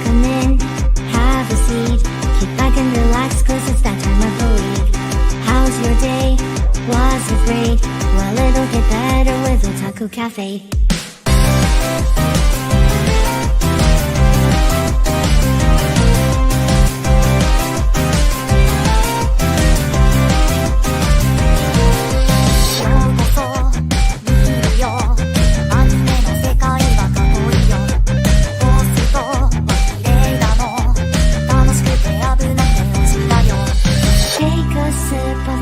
come in, have a seat, kick back and relax, cause it's that time of the week. How's your day? Was it great? Well, it'll get better with Otaku Cafe.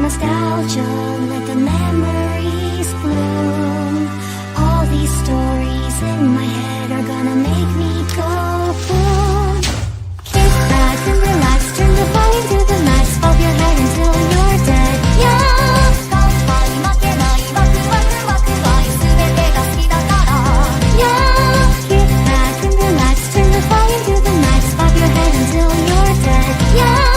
Nostalgia, let the memories bloom. All these stories in my head are gonna make me go boom. Kick back and relax, turn the volume to the max, bob your head until you're dead. Yeah. Yeah. Kick back and relax, turn the volume to the max, bob your head until you're dead. Yeah.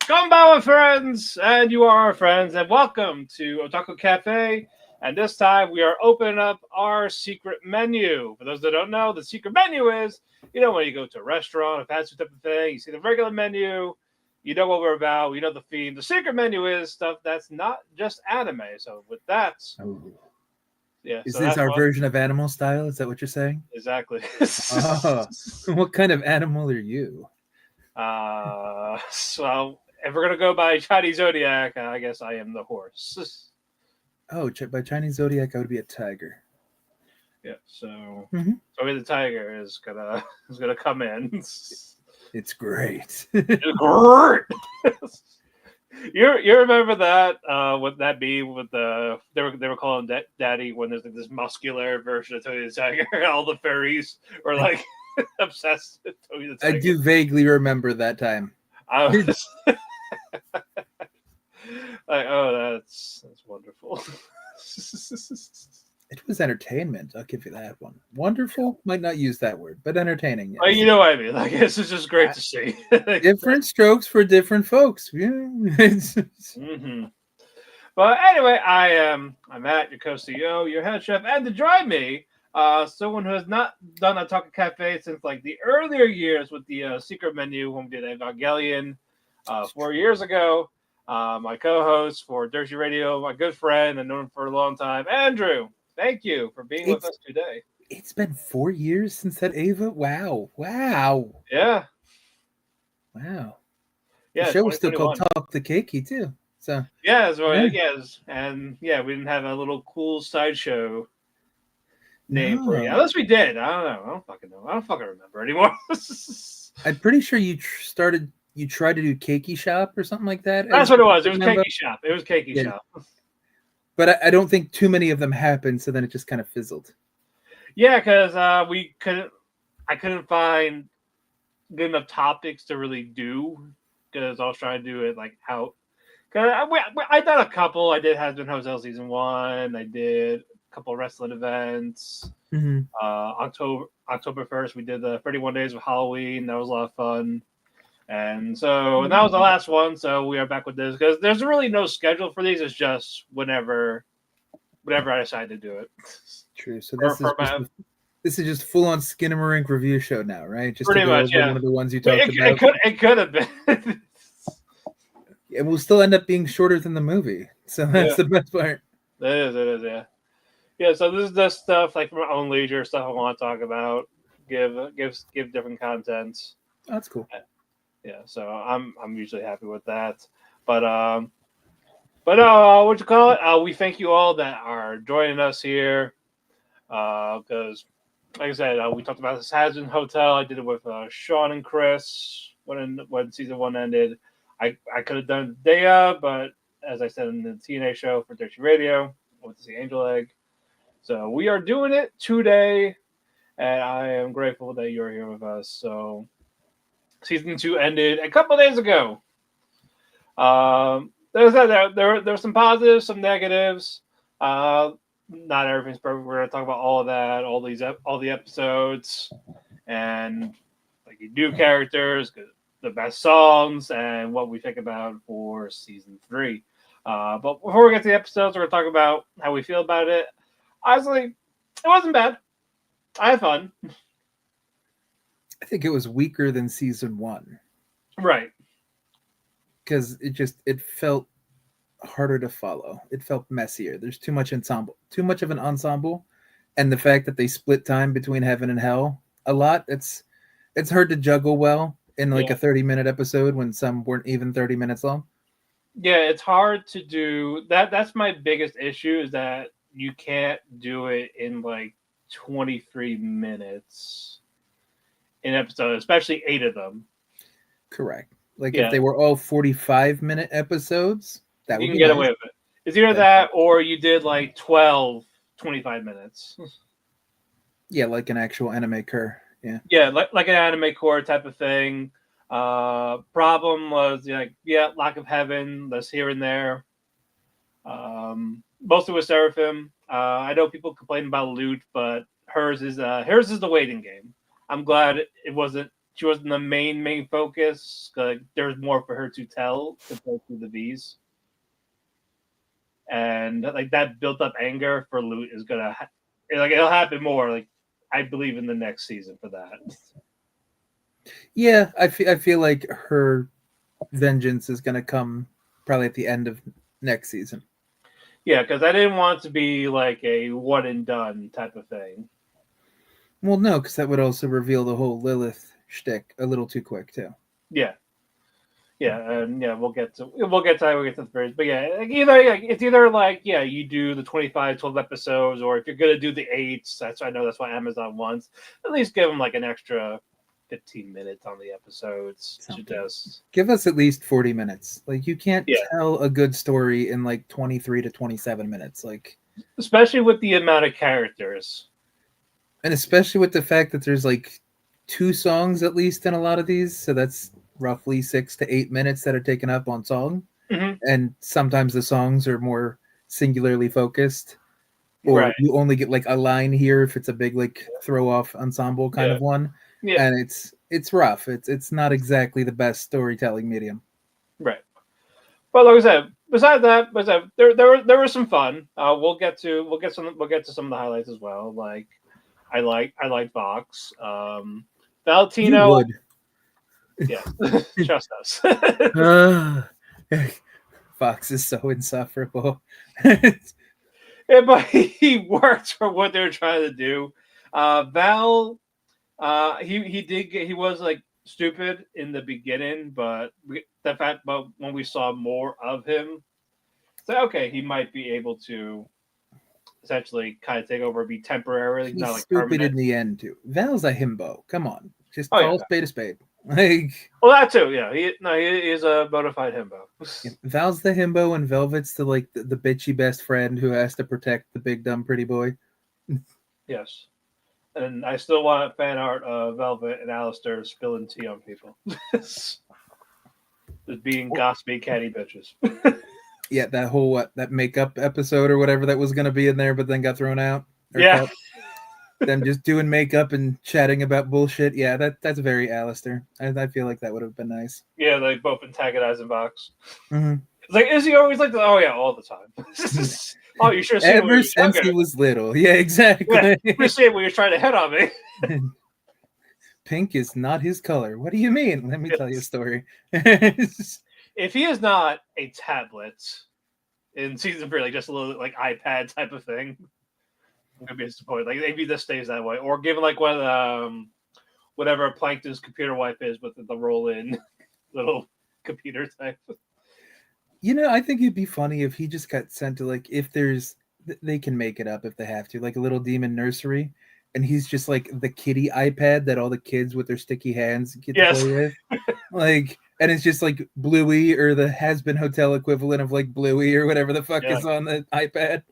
Konbanwa, friends, and you are our friends, and welcome to Otaku Cafe. And this time we are opening up our secret menu. For those that don't know, the secret menu is, when you go to a restaurant, a fast food type of thing, you see the regular menu, you know what we're about, you know the theme. The secret menu is stuff that's not just anime. So with that, Is this our version of Animal Style? Is that what you're saying? Exactly. What kind of animal are you? So if we're gonna go by Chinese zodiac, I guess I am the horse. Oh, by Chinese zodiac, I would be a tiger. Yeah, so the tiger is gonna come in. It's great. It's great. You remember that? What that be with the they were calling Daddy when there's like this muscular version of Tony the Tiger. All the furries were like obsessed with Tony the Tiger. I do vaguely remember that time. I was like, oh, that's wonderful. It was entertainment. I'll give you that one. Wonderful might not use that word, but entertaining. Yes. You know what I mean? Like, it's just great to see. Different strokes for different folks. Yeah. But anyway, I'm Matt, your co-CEO, your head chef, and to join me, someone who has not done a Otaku Cafe since like the earlier years with the secret menu when we did Evangelion 4 years ago. My co-host for Dirty Radio, my good friend, and known him for a long time, Andrew. Thank you for being with us today. It's been 4 years since that Ava. Wow. Yeah. Wow. Yeah. The show was still called Talk the Keiki too. So yes, and we didn't have a little cool sideshow name for you. Unless we did. I don't know. I don't fucking know. I don't fucking remember anymore. I'm pretty sure you tried to do Keiki Shop or something like that. That's what it was. It was Keiki Shop. It was Keiki Shop. But I don't think too many of them happened, so then it just kind of fizzled. Yeah, because I couldn't find good enough topics to really do, because I was trying to do it like out. Cause I done a couple. I did Has Been Hotel season 1. I did a couple of wrestling events. October 1st, we did the 31 Days of Halloween. That was a lot of fun. And that was the last one. So we are back with this because there's really no schedule for these. It's just whenever I decide to do it. True. So this is just full on Skinamarink review show now, right? Just pretty much, yeah. One of the ones you talked about. It could have been. It will still end up being shorter than the movie. So that's the best part. It is, yeah. Yeah, so this is the stuff like from my own leisure, stuff I want to talk about, give different content. Oh, that's cool. Yeah, so I'm usually happy with that. But what you call it? We thank you all that are joining us here. Because like I said, we talked about this Has Been Hotel. I did it with Sean and Chris when season 1 ended. I could have done Dea, but as I said in the TNA show for Dirty Radio, I went to see Angel Egg. So we are doing it today, and I am grateful that you're here with us. So season 2 ended a couple days ago. There's some positives, some negatives. Not everything's perfect. We're gonna talk about all of that, all the episodes, and like new characters, the best songs, and what we think about for season 3. But before we get to the episodes, we're gonna talk about how we feel about it. Honestly, it wasn't bad. I had fun. I think it was weaker than season 1. Right. Because it felt harder to follow. It felt messier. There's too much of an ensemble, and the fact that they split time between heaven and hell a lot. It's hard to juggle well in like a 30-minute episode when some weren't even 30 minutes long. Yeah, it's hard to do that. That's my biggest issue, is that you can't do it in like 23 minutes in episode, especially 8 of them. Correct. Like if they were all 45-minute episodes, that you would can get nice. away with it. It's either that or you did like 12 25 minutes. Yeah, like an actual anime core. Yeah. Yeah, like an anime core type of thing. Problem was lack of heaven, that's here and there. Mostly with Seraphim. I know people complain about loot, but hers is the waiting game. I'm glad she wasn't the main focus. There's more for her to tell compared to the V's, and like that built up anger for loot is gonna it'll happen more. Like I believe in the next season for that. Yeah, I feel like her vengeance is gonna come probably at the end of next season. Yeah, because I didn't want it to be like a one and done type of thing. Well, no, because that would also reveal the whole Lilith shtick a little too quick too. Yeah, and we'll get to the first. But yeah, it's either like you do the 25, 12 episodes, or if you're gonna do the 8s, that's what Amazon wants. At least give them like an extra 15 minutes on the episodes to just give us at least 40 minutes. Like you can't tell a good story in like 23 to 27 minutes. Like especially with the amount of characters. And especially with the fact that there's like 2 songs at least in a lot of these, so that's roughly 6 to 8 minutes that are taken up on song. Mm-hmm. And sometimes the songs are more singularly focused, or you only get like a line here if it's a big like throw off ensemble kind of one. Yeah. And it's rough. It's not exactly the best storytelling medium. Right. But like I said, besides that, there was some fun. We'll get to some of the highlights as well. Like I like Vox. Valentino. You would. Yeah, trust us. Fox is so insufferable. But he worked for what they're trying to do. Val, he was like stupid in the beginning, but when we saw more of him, so okay, he might be able to essentially kind of take over, be temporarily, he's not like stupid permanent. In the end too. Val's a himbo. Come on, just call a spade a spade. Like, well, that too. Yeah, he is a bona fide himbo. Val's the himbo, and Velvet's the bitchy best friend who has to protect the big dumb pretty boy. Yes, and I still want fan art of Velvet and Alistair spilling tea on people, just being gossipy catty bitches. Yeah, that whole that makeup episode or whatever that was going to be in there, but then got thrown out. Yeah. Them just doing makeup and chatting about bullshit. Yeah, that's very Alistair. I feel like that would have been nice. Yeah, they both antagonizing Vox. Mm-hmm. It's like, is he always like that? Oh yeah, all the time. Oh, you should have seen ever since he was little. Yeah, exactly. Yeah, you see when you're trying to hit on me. Pink is not his color. What do you mean? Let me tell you a story. If he is not a tablet in season 3, like just a little like iPad type of thing, I'm gonna be disappointed. Like maybe this stays that way, or given like whatever Plankton's computer wipe is with the roll-in little computer type. I think it'd be funny if he just got sent to like they can make it up if they have to, like a little demon nursery, and he's just like the kitty iPad that all the kids with their sticky hands get to play with, like. And it's just like Bluey or the Has-Been Hotel equivalent of like Bluey or whatever the fuck is on the iPad.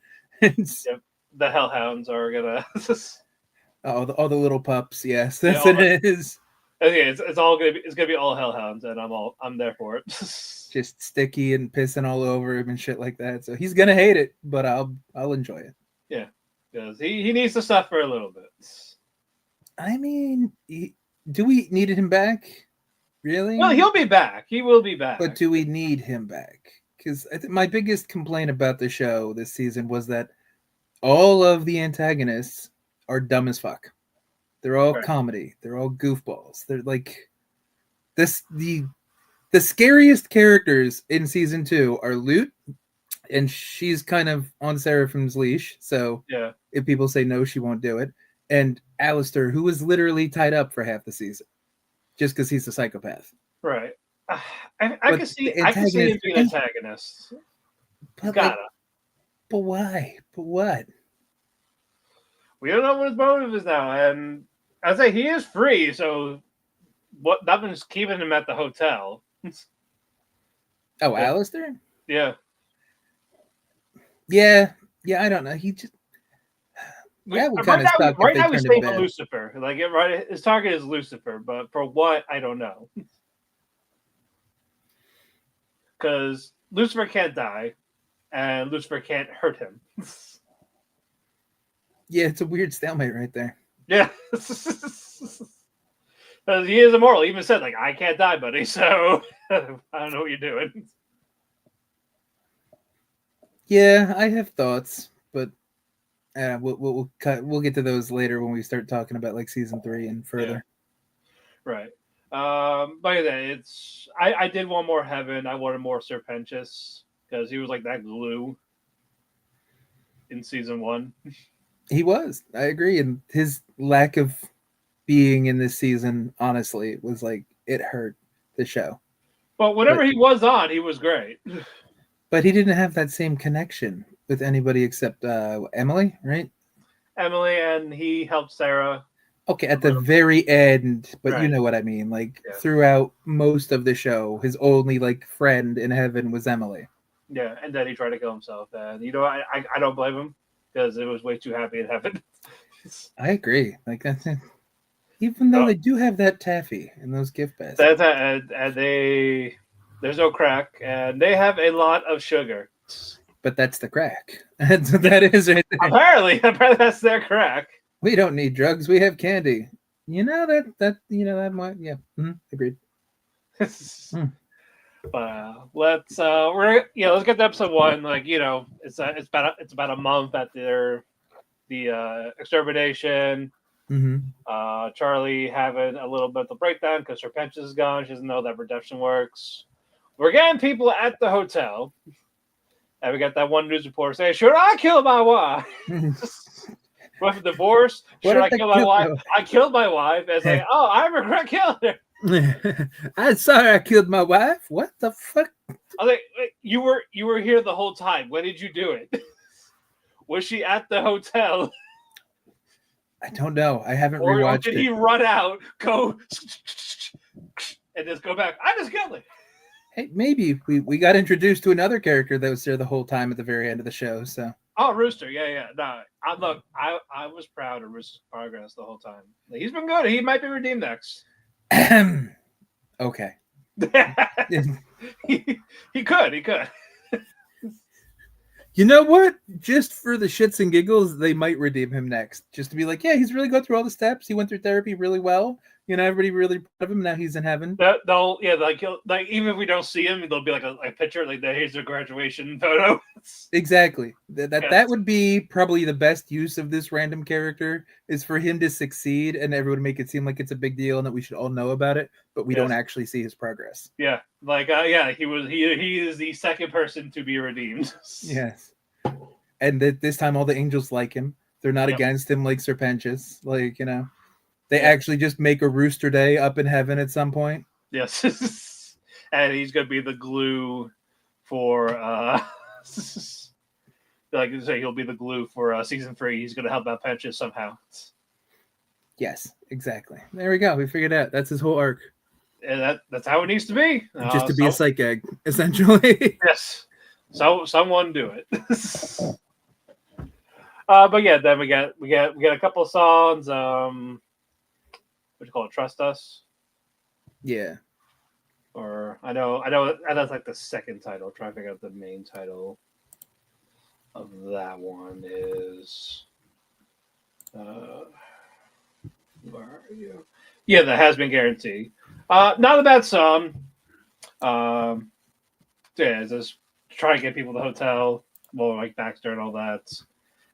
Yep. The Hellhounds are gonna. all the little pups. Yes, that's what it is. Okay, it's all gonna be all hellhounds, and I'm there for it. Just sticky and pissing all over him and shit like that. So he's gonna hate it, but I'll enjoy it. Yeah, because he needs to suffer a little bit. I mean, do we need him back? Really? Well, he'll be back. He will be back. But do we need him back? Because my biggest complaint about the show this season was that all of the antagonists are dumb as fuck. They're all comedy. They're all goofballs. They're like this. The scariest characters in season 2 are Lute, and she's kind of on Seraphim's leash. So yeah, if people say no, she won't do it. And Alistair, who was literally tied up for half the season, just because he's a psychopath. Right. I can see him being an antagonist. But Gotta. But why? But what? We don't know what his motive is now, and I say he is free, so nothing's keeping him at the hotel. Oh, Alistair? Yeah. Yeah, I don't know. He just that would kind of suck. Right now, he's staying for Lucifer. Like his target is Lucifer, but for what I don't know. Because Lucifer can't die, and Lucifer can't hurt him. Yeah, it's a weird stalemate right there. Yeah. Because he is immortal. He even said, like, I can't die, buddy, so I don't know what you're doing. Yeah, I have thoughts, but we'll get to those later when we start talking about like season 3 and further. Yeah. Right. But yeah, I did want more Heaven. I wanted more Serpentius because he was like that glue in season 1. He was. I agree, and his lack of being in this season, honestly, was like it hurt the show. But whenever he was on, he was great. But he didn't have that same connection with anybody except Emily, right? Emily, and he helped Sarah. Okay, at the very end, but right. You know what I mean. Like throughout most of the show, his only like friend in heaven was Emily. Yeah, and then he tried to kill himself, and I don't blame him because it was way too happy in heaven. I agree. Like that's it. Even though they do have that taffy in those gift baskets. And there's no crack, and they have a lot of sugar. But that's the crack. That is right there. Apparently that's their crack. We don't need drugs. We have candy. You know that might agreed. Let's let's get to episode 1. Like it's about a month after the extermination. Mm-hmm. Charlie having a little bit of a breakdown because her pension is gone. She doesn't know that redemption works. We're getting people at the hotel, and we got that one news reporter saying, "Should I kill my wife? With a divorce? Should I kill my wife? I killed my wife." And say, "Oh, I regret killing her." I'm sorry, I killed my wife. What the fuck? I was like, wait, you were here the whole time. When did you do it? Was she at the hotel? I don't know. I haven't rewatched it. Or did he run out, go, and just go back? I just killed it. Hey, maybe we got introduced to another character that was there the whole time at the very end of the show. So. Oh, Rooster, yeah. No, I was proud of Rooster's progress the whole time. He's been good. He might be redeemed next. Okay. he could. You know what? Just for the shits and giggles, they might redeem him next. Just to be like, yeah, he's really going through all the steps. He went through therapy really well. Everybody really proud of him. Now he's in heaven. Like even if we don't see him, there'll be like a picture like that. Here's their graduation photo. Exactly. That would be probably the best use of this random character is for him to succeed and everyone make it seem like it's a big deal and that we should all know about it, but we don't actually see his progress. Yeah, he is the second person to be redeemed. Yes, and this time all the angels like him. They're not against him like Serpentius. They actually just make a Rooster Day up in heaven at some point. Yes. And he's going to be the glue for, like you say, he'll be the glue for season 3. He's going to help out Pension somehow. Yes, exactly. There we go. We figured out. That's his whole arc. And that's how it needs to be. Just to be a psych gag, essentially. Yes. So someone do it. But yeah, then we got a couple of songs. What do you call it? Trust Us. Yeah. Or I know that's like the second title. I'm trying to figure out the main title of that one is. Uh, where are you? Yeah, that has been guaranteed. Not a bad song. Um, yeah, just try to get people to the hotel, well, like Baxter and all that.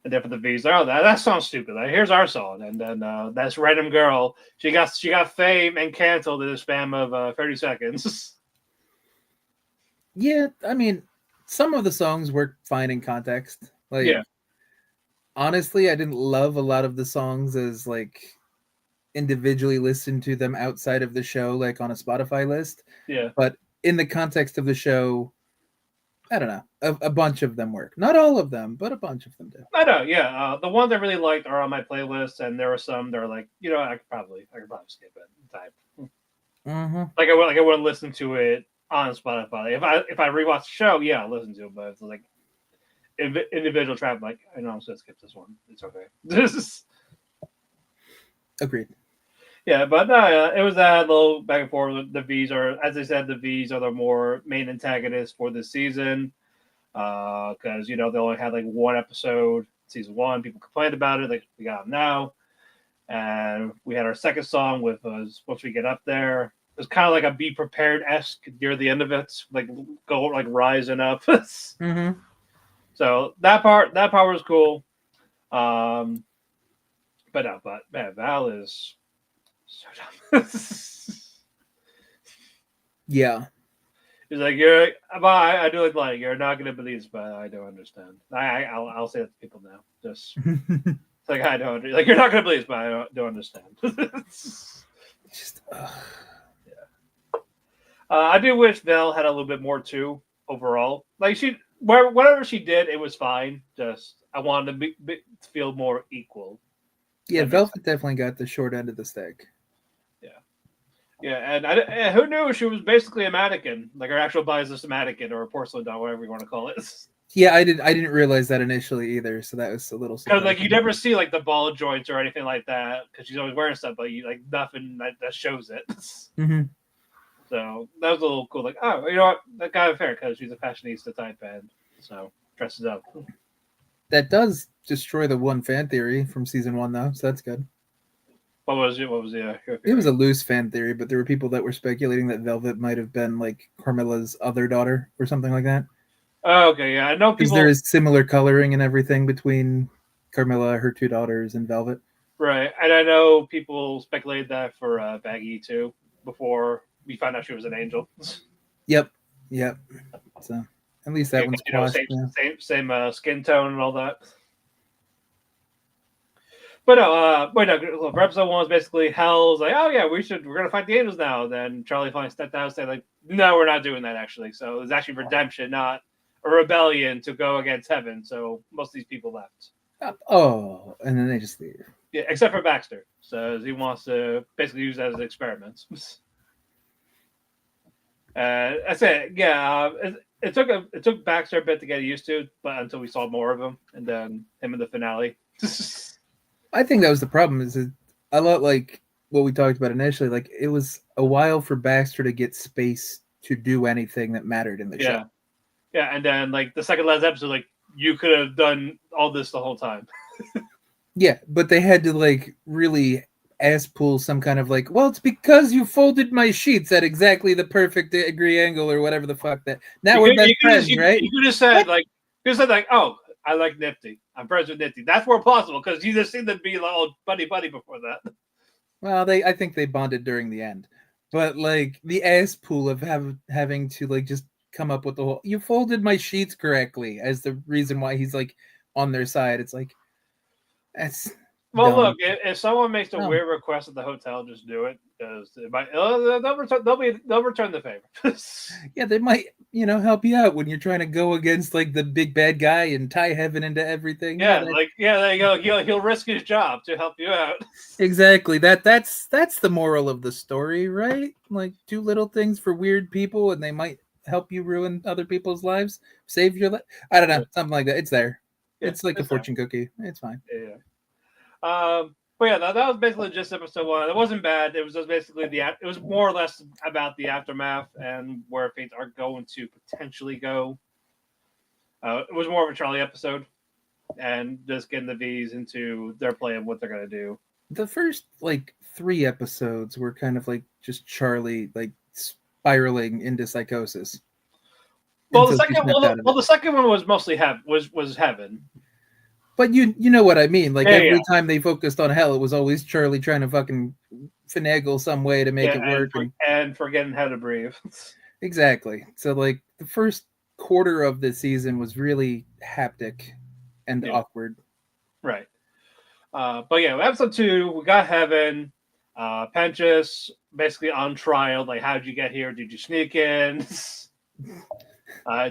And then for the V's, oh, that sounds stupid. Like, here's our song, and then that's random girl. She got fame and canceled in a span of 30 seconds. Yeah, I mean, some of the songs work fine in context. Like, Yeah, honestly, I didn't love a lot of the songs as like individually listen to them outside of the show, like on a Spotify list. yeah. But in the context of the show, I don't know, a bunch of them work. Not all of them, but a bunch of them do. I know. Yeah, the ones I really liked are on my playlist, and there were some that are like, I could probably skip it. Type Mm-hmm. I wouldn't listen to it on Spotify. If I rewatch the show, yeah, I'll listen to it. But it's like individual track, like I know I'm just gonna skip this one. It's okay. This is Agreed. yeah, but no, it was that little back and forth. The V's are, as I said, the V's are the more main antagonists for this season. Because they only had like one episode, season one. People complained about it. Like we got them now, and we had our second song with once we get up there. It was kind of like a Be Prepared esque near the end of it, like go like rising up. Mm-hmm. So that part was cool. Um, but no, but man, Val is so dumb. Yeah. He's like, I do like, you're not gonna believe this, but I don't understand. I'll say that to people now. Just it's like I don't like, you're not gonna believe this, but I don't understand. Just, I do wish Val had a little bit more too. Overall, like whatever she did, it was fine. Just I wanted to feel more equal. yeah, That makes Velvet definitely got the short end of the stick. Yeah, and who knew she was basically a mannequin, like her actual body is just a mannequin or a porcelain doll, whatever you want to call it. Yeah, I didn't realize that initially either, so that was a little Because surprising. like you never see like the ball joints or anything like that, because she's always wearing stuff, but you like nothing that shows it. Mm-hmm. So that was a little cool. Like, oh, you know what? That kind of fair because she's a fashionista type and so dresses up. That does destroy the one fan theory from season one, though, so that's good. What was it? What was your It theory? was a loose fan theory, but there were people that were speculating that Velvet might have been like Carmilla's other daughter or something like that. Oh, okay, yeah, I know Because people. there is similar coloring and everything between Carmilla, her two daughters, and Velvet. Right, and I know people speculated that for Baggy too before we found out she was an angel. Yep, yep. So at least that one's quashed. Same Yeah. skin tone and all that. But no, for episode one was basically Hell's like, oh yeah, we're gonna fight the angels now. Then Charlie finally stepped out and said like, no, we're not doing that actually. So it was actually redemption, not a rebellion to go against heaven. So most of these people left. Oh, and then they just leave. Yeah, except for Baxter. So he wants to basically use that as experiments. That's it. Yeah, it took Baxter a bit to get used to, but until we saw more of him, and then him in the finale. I think that was the problem. Is it a lot like what we talked about initially? Like it was a while for Baxter to get space to do anything that mattered in the show. Yeah, and then like the second last episode, like you could have done all this the whole time. Yeah, but they had to like really ass pull some kind of like, well, it's because you folded my sheets at exactly the perfect degree angle or whatever the fuck that. Now we're best friends, right? You could have said like, oh, I like Nifty. I'm friends with Nifty. That's more plausible because you just seem to be like all buddy before that. Well, I think they bonded during the end, but like the ass pull of having to like just come up with the whole you folded my sheets correctly as the reason why he's like on their side. It's like that's Well, dumb. look, if someone makes a weird request at the hotel, just do it because they'll return the favor. Yeah, they might help you out when you're trying to go against like the big bad guy and tie heaven into everything. Yeah, there you go. He'll risk his job to help you out. Exactly. That's the moral of the story, right? Like do little things for weird people and they might help you ruin other people's lives, save your life. I don't know, something like that. It's there. Yeah, It's like a it's there. fortune cookie. It's fine. Yeah. But yeah, that was basically just episode one. It wasn't bad. It was just basically it was more or less about the aftermath and where things are going to potentially go. It was more of a Charlie episode, and just getting the V's into their plan, what they're gonna do. The first like 3 episodes were kind of like just Charlie like spiraling into psychosis. Well, Until she snapped out of it. the second one was mostly was heaven. But you know what I mean. Like Yeah, every time they focused on hell, it was always Charlie trying to fucking finagle some way to make it work. And forgetting how to breathe. Exactly. So like the first quarter of the season was really haptic and awkward. Right. But yeah, episode 2, we got heaven. Penchas basically on trial. Like, how'd you get here? Did you sneak in?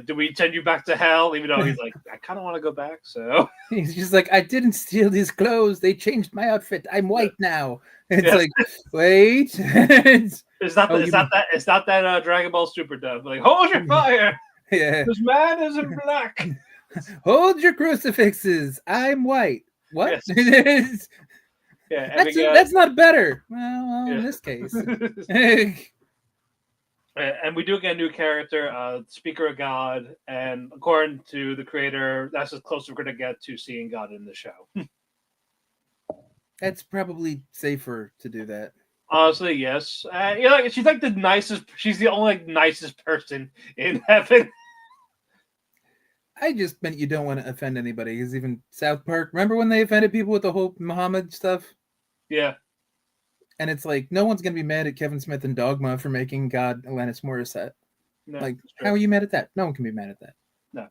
Do we send you back to hell? Even though he's like, I kind of want to go back. So he's just like, I didn't steal these clothes. They changed my outfit. I'm white now. It's like, wait. It's not that Dragon Ball Super dub. Like, hold your fire. Yeah. This man is in black. Hold your crucifixes. I'm white. What? Yes. That's not better. Well, in this case. And we do get a new character, Speaker of God, and according to the creator, that's as close as we're going to get to seeing God in the show. That's probably safer to do that. Honestly, yes. She's like the nicest. She's the only nicest person in heaven. I just meant you don't want to offend anybody. Because even South Park, remember when they offended people with the whole Muhammad stuff? Yeah. And it's like, no one's going to be mad at Kevin Smith and Dogma for making God Alanis Morissette. No, like, how are you mad at that? No one can be mad at that. No.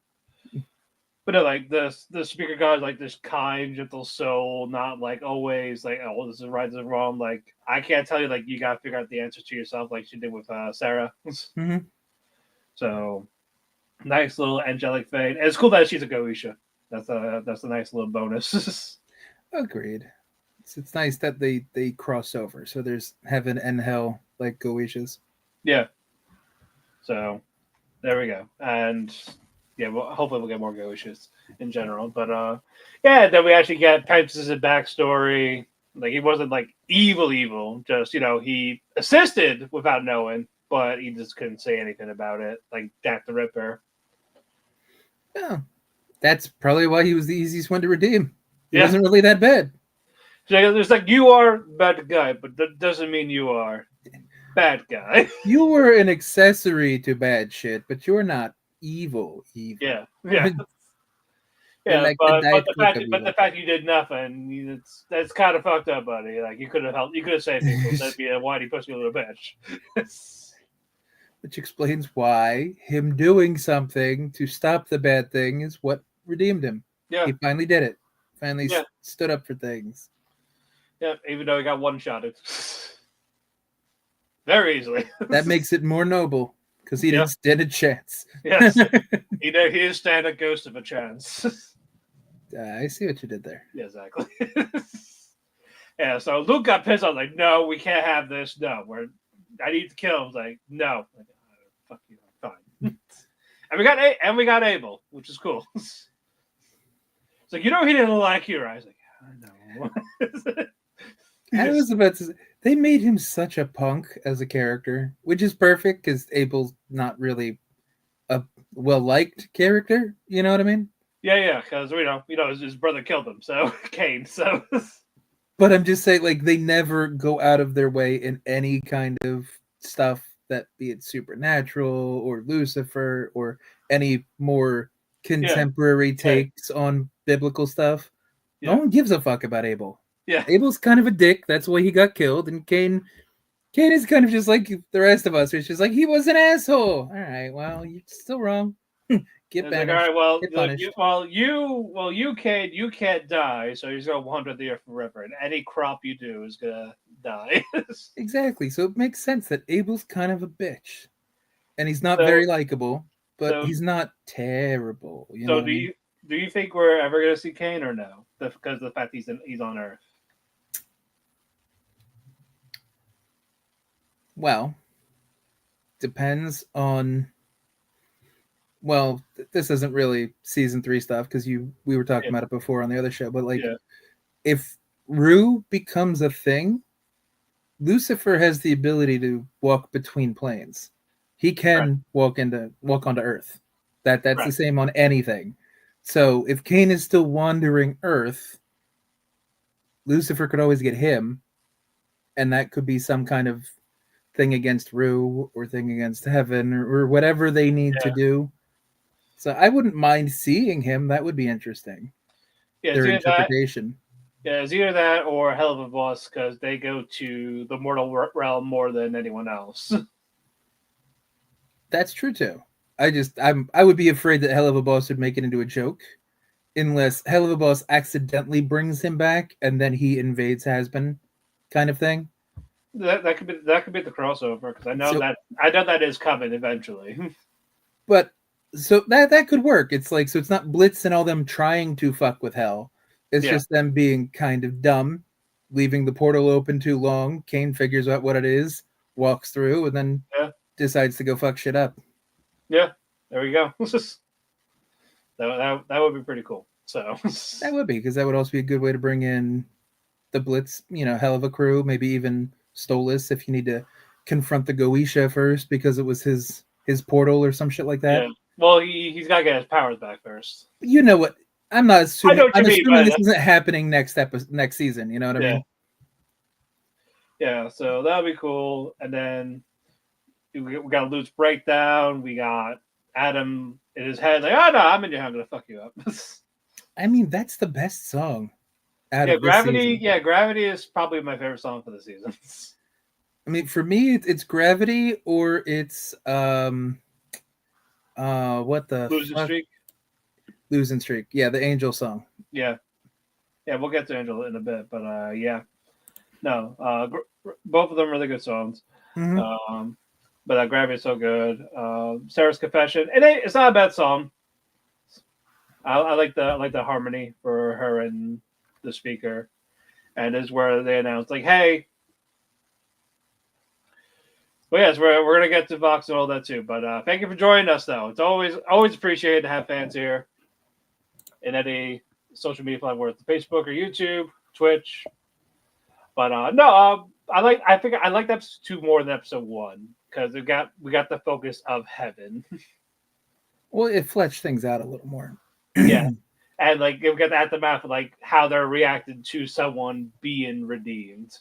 But no, like, the Speaker God is like this kind, gentle soul, not like always like, oh, this is right, this is wrong. Like, I can't tell you, like, you got to figure out the answers to yourself, like she did with Sarah. Mm-hmm. So, nice little angelic thing. And it's cool that she's a Goetia. That's a nice little bonus. Agreed. It's nice that they cross over. So there's heaven and hell like Goetias. Yeah. So there we go. And yeah, well, hopefully we'll get more Goetias in general. But yeah, then we actually get Pence's backstory. Like, he wasn't like evil, just he assisted without knowing, but he just couldn't say anything about it, like Jack the Ripper. Yeah. That's probably why he was the easiest one to redeem. He wasn't really that bad. It's like, you are bad guy, but that doesn't mean you are bad guy. You were an accessory to bad shit, but you're not evil. Yeah. Yeah, like but the fact you did nothing, that's kind of fucked up, buddy. Like, you could have helped, you could have saved people. That'd be a whitey pussy little bitch. Which explains why him doing something to stop the bad thing is what redeemed him. Yeah, he finally did it. Finally stood up for things. Yeah, even though he got one-shotted very easily. That makes it more noble because he didn't stand a chance. Yes, he didn't stand a ghost of a chance. I see what you did there. Yeah, exactly. Yeah, so Luke got pissed. I was like, "No, we can't have this. No, I need to kill him." I was like, "No, like, fuck you, fine." and we got Abel, which is cool. It's like, he didn't like you, right? I was like, I know. I was about to say, they made him such a punk as a character, which is perfect because Abel's not really a well-liked character. You know what I mean? Yeah, because his brother killed him, so Cain. So, but I'm just saying, like, they never go out of their way in any kind of stuff, that be it supernatural or Lucifer or any more contemporary takes on biblical stuff. Yeah. No one gives a fuck about Abel. Yeah, Abel's kind of a dick. That's why he got killed. And Cain is kind of just like the rest of us. It's just like, he was an asshole. All right, well, you're still wrong. Get banished. Like, all right, you Cain, you can't die, so you're gonna wander the earth forever, and any crop you do is gonna die. Exactly. So it makes sense that Abel's kind of a bitch, and he's not very likable, but he's not terrible. Do you think we're ever gonna see Cain or no? Because of the fact he's on Earth. Well, depends on. Well, this isn't really season 3 stuff because we were talking about it before on the other show, but like, if Rue becomes a thing, Lucifer has the ability to walk between planes. He Right. can walk onto Earth. That's the Right. same on anything. So if Cain is still wandering Earth, Lucifer could always get him, and that could be some kind of thing against Rue or thing against heaven or whatever they need to Yeah. do. So I wouldn't mind seeing him. That would be interesting. Yeah. It's Their either that. interpretation. Yeah, it's either that or Hell of a Boss because they go to the mortal realm more than anyone else. That's true too. I would be afraid that Hell of a Boss would make it into a joke unless Hell of a Boss accidentally brings him back and then he invades Hasbin, kind of thing. That could be the crossover because So, I know that is coming eventually. but so that could work. It's like so it's not Blitz and all them trying to fuck with Hell. It's Yeah. just them being kind of dumb, leaving the portal open too long. Kane figures out what it is, walks through, and then Yeah. decides to go fuck shit up. Yeah. There we go. That would be pretty cool. So That would be because that would also be a good way to bring in the Blitz, hell of a crew, maybe even Stolas if you need to confront the Goetia first because it was his portal or some shit like that. yeah. Well, he's got to get his powers back first. You know what? I'm not I assuming. know what you I'm mean, assuming but this isn't happening next season. You know what I yeah, mean? yeah. So that would be cool. And then we got Luke's breakdown. We got Adam in his head like, oh no, I'm in your head. I'm gonna fuck you up. I mean, that's the best song out Yeah, of this Gravity. season. Yeah, Gravity is probably my favorite song for the season. I mean, for me, it's Gravity or it's what the Losing fuck? Streak. Losing Streak. Yeah, the Angel song. Yeah, yeah. We'll get to Angel in a bit, but yeah, no. Both of them really good songs. Mm-hmm. But Gravity is so good. Sarah's Confession. It's not a bad song. I like the harmony for her and the speaker, and is where they announce like, hey. Well, yes, we're gonna get to Vox and all that too. But thank you for joining us, though. It's always appreciated to have fans here in any social media platform, whether it's Facebook or YouTube, Twitch. But no, I think I liked episode 2 more than episode 1 because we got the focus of heaven. Well, it fleshed things out a little more. Yeah, and like we got the aftermath of like how they're reacting to someone being redeemed.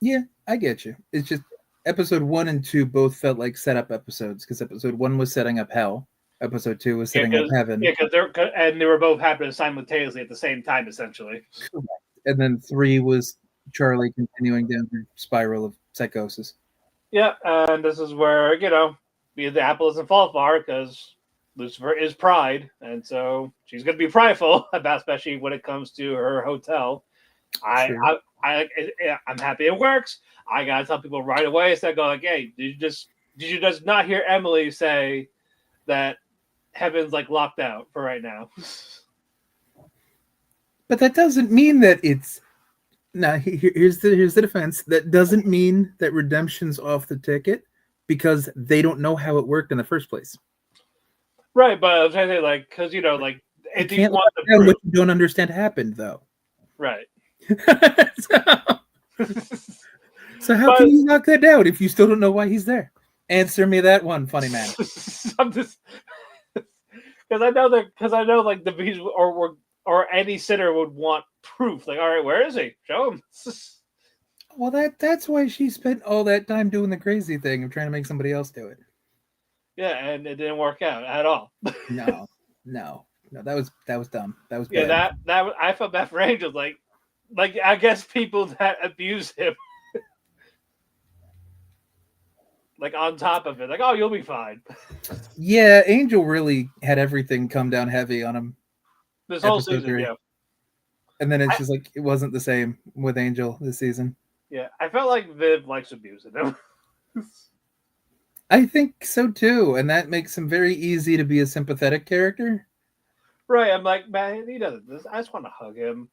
Yeah, I get you. It's just episode 1 and 2 both felt like setup episodes because episode 1 was setting up hell, episode 2 was setting up heaven. Yeah, because they were both happening simultaneously at the same time, essentially. And then 3 was Charlie continuing down the spiral of psychosis. Yeah, and this is where the apple doesn't fall far because Lucifer is pride, and so she's going to be prideful about, especially when it comes to her hotel. I'm happy it works. I gotta tell people right away instead of going like, "Hey, did you just not hear Emily say that heaven's like locked out for right now?" But that doesn't mean that it's. Now here's the defense. That doesn't mean that redemption's off the ticket because they don't know how it worked in the first place. Right, but I'm trying to say like because like you can't lock down what you don't understand happened though. Right. So how can you lock that down if you still don't know why he's there? Answer me that one, funny man. I'm just because I know like the bees or any sinner would want proof. Like, all right, where is he? Show him. Well, that's why she spent all that time doing the crazy thing of trying to make somebody else do it. Yeah, and it didn't work out at all. No, that was dumb. That was bad. Yeah, that I felt bad for Angel. Like I guess people that abuse him, like on top of it, like, oh, you'll be fine. Yeah, Angel really had everything come down heavy on him. This whole season, 3. Yeah. And then it's just like it wasn't the same with Angel this season. Yeah, I felt like Viv likes abusing him. I think so too, and that makes him very easy to be a sympathetic character. Right, I'm like, man, he doesn't. I just want to hug him.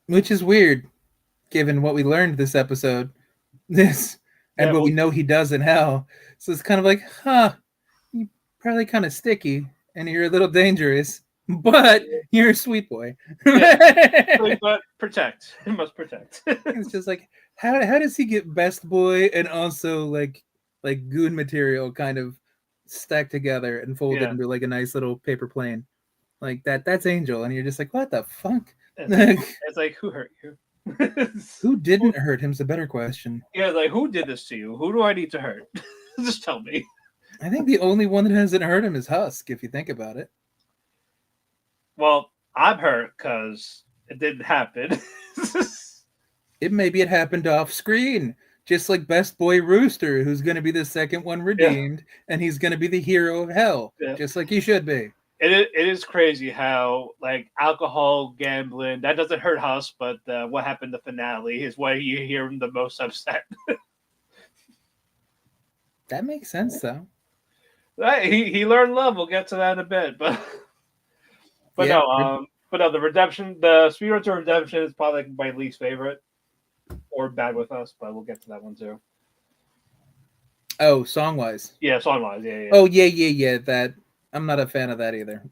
Which is weird, given what we learned this episode, and what we know he does in hell. So it's kind of like, you're probably kind of sticky, and you're a little dangerous. but you're a sweet boy. But protect. He must protect. It's just like how does he get best boy and also like goon material kind of stacked together and folded Yeah. into like a nice little paper plane like that's Angel, and you're just like, what the fuck? It's like, who hurt you? Who didn't hurt him's a better question. Yeah, like, who did this to you? Who do I need to hurt? Just tell me. I think the only one that hasn't hurt him is Husk, if you think about it. Well, I'm hurt because it didn't happen. Maybe it happened off screen, just like Best Boy Rooster, who's going to be the second one redeemed, and he's going to be the hero of hell, just like he should be. It is crazy how like alcohol, gambling, that doesn't hurt us, but what happened to finale is why you hear him the most upset. That makes sense, though. He learned love. We'll get to that in a bit, but Yeah. no, the redemption, the Speedrun to Redemption is probably like my least favorite, or Bad with Us, but we'll get to that one too. Oh, song wise. Yeah, song wise, yeah. Oh yeah. That I'm not a fan of that either.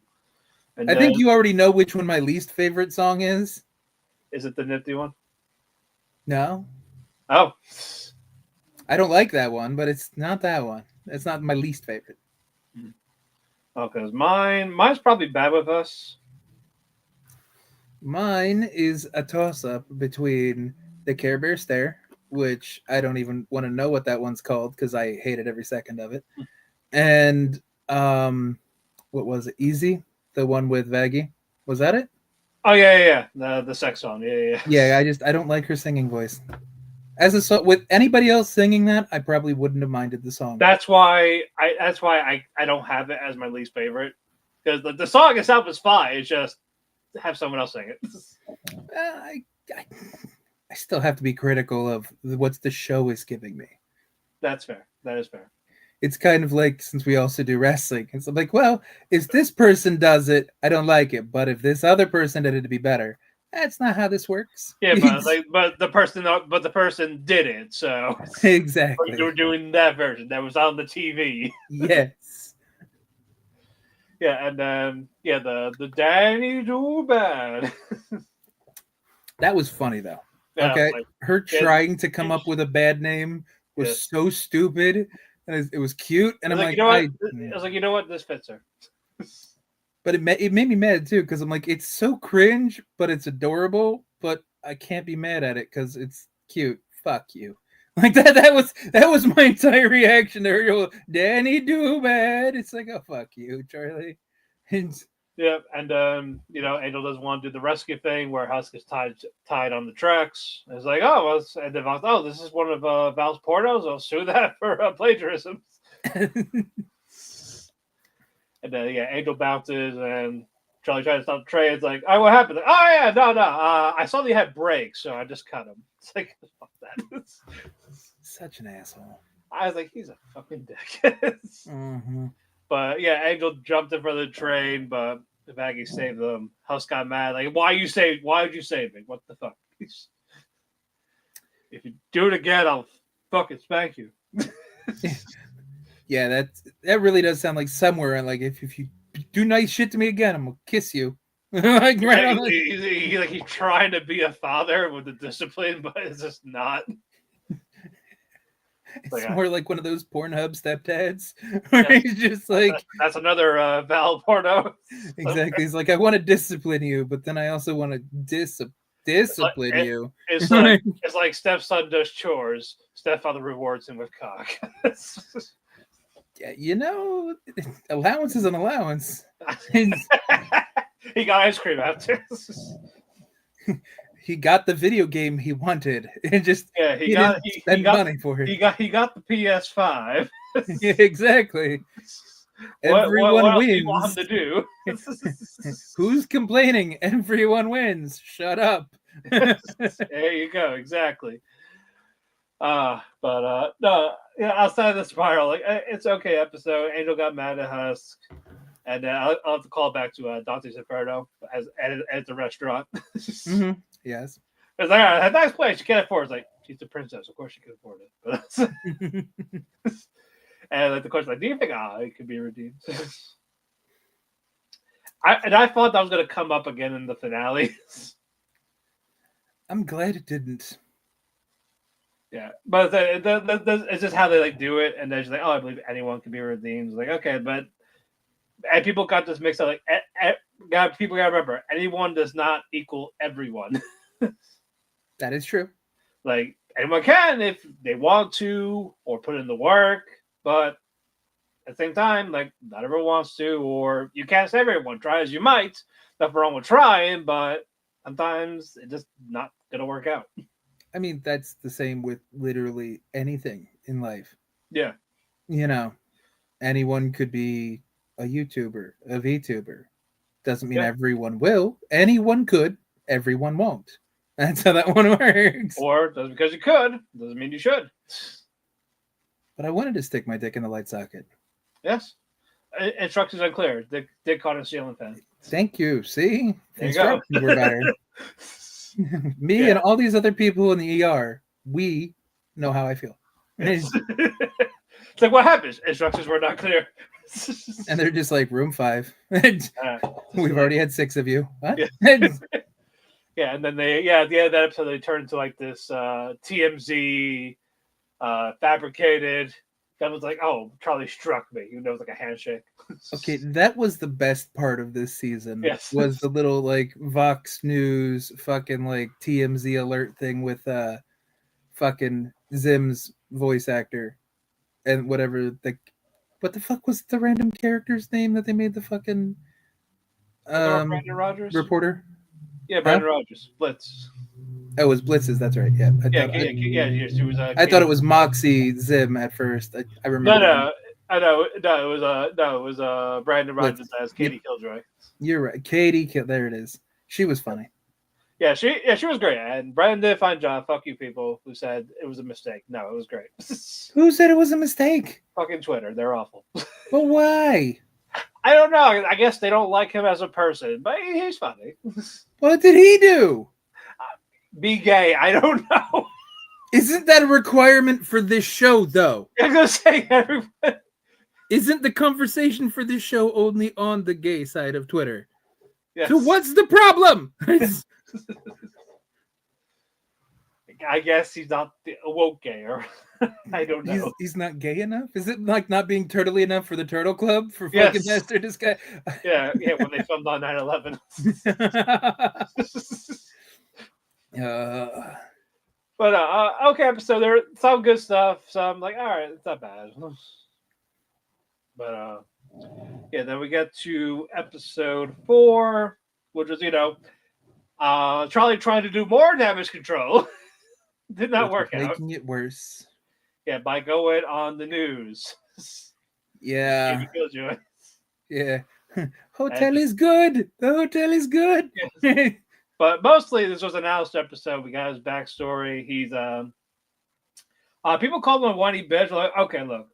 And I think you already know which one my least favorite song is. Is it the Nifty one? No, Oh, I don't like that one, but it's not that one. It's not my least favorite. because mine's probably Bad with Us. Mine is a toss-up between the Care Bear Stare, which I don't even want to know what that one's called because I hated every second of it, and what was it? Easy, the one with Vaggie. Was that it? Oh yeah. The sex song, yeah. Yeah, I don't like her singing voice. As a song with anybody else singing that, I probably wouldn't have minded the song. That's why I don't have it as my least favorite, because the song itself is fine. It's just have someone else sing it. I still have to be critical of what the show is giving me. That's fair. That is fair. It's kind of like, since we also do wrestling, it's like, well, if this person does it, I don't like it, but if this other person did it to be better, that's not how this works. Yeah, but the person did it, so exactly. they were doing that version that was on the TV. Yes. Yeah, and the Danny Do Bad. That was funny though. Yeah, okay, like, her trying to come up with a bad name was so stupid, and it was cute. And I'm like, you know what? I was like, you know what? This fits her. But it made me mad too, because I'm like, it's so cringe, but it's adorable. But I can't be mad at it because it's cute. Fuck you. Like that was my entire reaction to her. Danny Do Bad. It's like, oh fuck you, Charlie. And yeah, and Angel doesn't want to do the rescue thing where Husk is tied on the tracks. It's like, and then Val's, this is one of Val's pornos. I'll sue that for plagiarism. And then Angel bounces and Charlie tries to stop the train. It's like, what happened? Like, oh yeah, no. I saw that he had brakes, so I just cut him. It's like, fuck that. Such an asshole. I was like, he's a fucking dick. Mm-hmm. But yeah, Angel jumped in front of the train, but Vaggie saved them. Husk got mad. Like, why did you save me? What the fuck? If you do it again, I'll fucking spank you. Yeah, that really does sound like somewhere. Like, if you do nice shit to me again, I'm gonna kiss you. Like, he's trying to be a father with the discipline, but it's just not. It's more like one of those Pornhub stepdads where he's just like, that's another Val porno. Exactly. He's like, I want to discipline you, but then I also want to discipline you. It's like stepson does chores, stepfather rewards him with cock. Yeah, allowance is an allowance. He got ice cream after. He got the video game he wanted, and just he got money for it. He got the PS5. Yeah, exactly. Everyone what wins. Do you want him to do? Who's complaining? Everyone wins. Shut up. There you go. Exactly. No, yeah. Outside of the spiral, like it's okay episode. Angel got mad at Husk, and I'll have to call back to Dante's Inferno at the restaurant. Mm-hmm. Yes. It's like, a nice place. She can't afford it. It's like, she's the princess. Of course she can afford it. But and like the question, like, do you think it could be redeemed? I thought that was going to come up again in the finale. I'm glad it didn't. Yeah, but it's just how they like do it, and they're just like, oh, I believe anyone can be redeemed. It's like, okay, but and people got this mixed up. Like, people gotta remember, anyone does not equal everyone. That is true. Like anyone can if they want to or put in the work, but at the same time, like not everyone wants to, or you can't save everyone. Try as you might. Nothing wrong with trying, but sometimes it's just not gonna work out. I mean, that's the same with literally anything in life. Yeah. You know, anyone could be a YouTuber, a VTuber. Doesn't mean everyone will. Anyone could, everyone won't. That's how that one works. Or just because you could, doesn't mean you should. But I wanted to stick my dick in the light socket. Yes. Instructions unclear. Dick caught in ceiling fan. Thank you. See? There you Instructions were better. Me and all these other people in the ER, we know how I feel. It's like, what happens? Instructions were not clear. And they're just like, room 5. We've already had 6 of you. What? Yeah, and then at the end of that episode, they turned into like this TMZ fabricated. That was like, oh, Charlie struck me. You know, it was like a handshake. Okay, that was the best part of this season. Yes. Was the little like Vox News fucking like TMZ alert thing with fucking Zim's voice actor and whatever what the fuck was the random character's name that they made the fucking Brandon Rogers reporter? Yeah, Brandon Rogers. Blitz. Oh, it was Blitz's. That's right. Yeah. She was. I thought it was Moxie Zim at first. I remember. No, it was Brandon Rogers as Katie Killjoy. You're right, Katie. There it is. She was funny. Yeah, she was great, and Brandon did a fine job. Fuck you, people who said it was a mistake. No, it was great. Who said it was a mistake? Fucking Twitter, they're awful. But why? I don't know. I guess they don't like him as a person, but he's funny. What did he do? Be gay. I don't know. Isn't that a requirement for this show, though? I'm gonna say everyone. Isn't the conversation for this show only on the gay side of Twitter? Yes. So what's the problem? I guess he's not a woke gay, or I don't know. He's not gay enough? Is it like not being turtly enough for the Turtle Club for fucking Master this guy? Yeah, when they filmed on 9/11. But okay, so there's some good stuff. So I'm like, all right, it's not bad. But then we get to episode 4, which was Charlie trying to do more damage control. Did not work out. Making it worse. Yeah, by going on the news. Yeah. Yeah. Hotel is good. The hotel is good. Yes. But mostly this was an Alistair episode. We got his backstory. He's people call him a whiny bitch. Like, okay, look.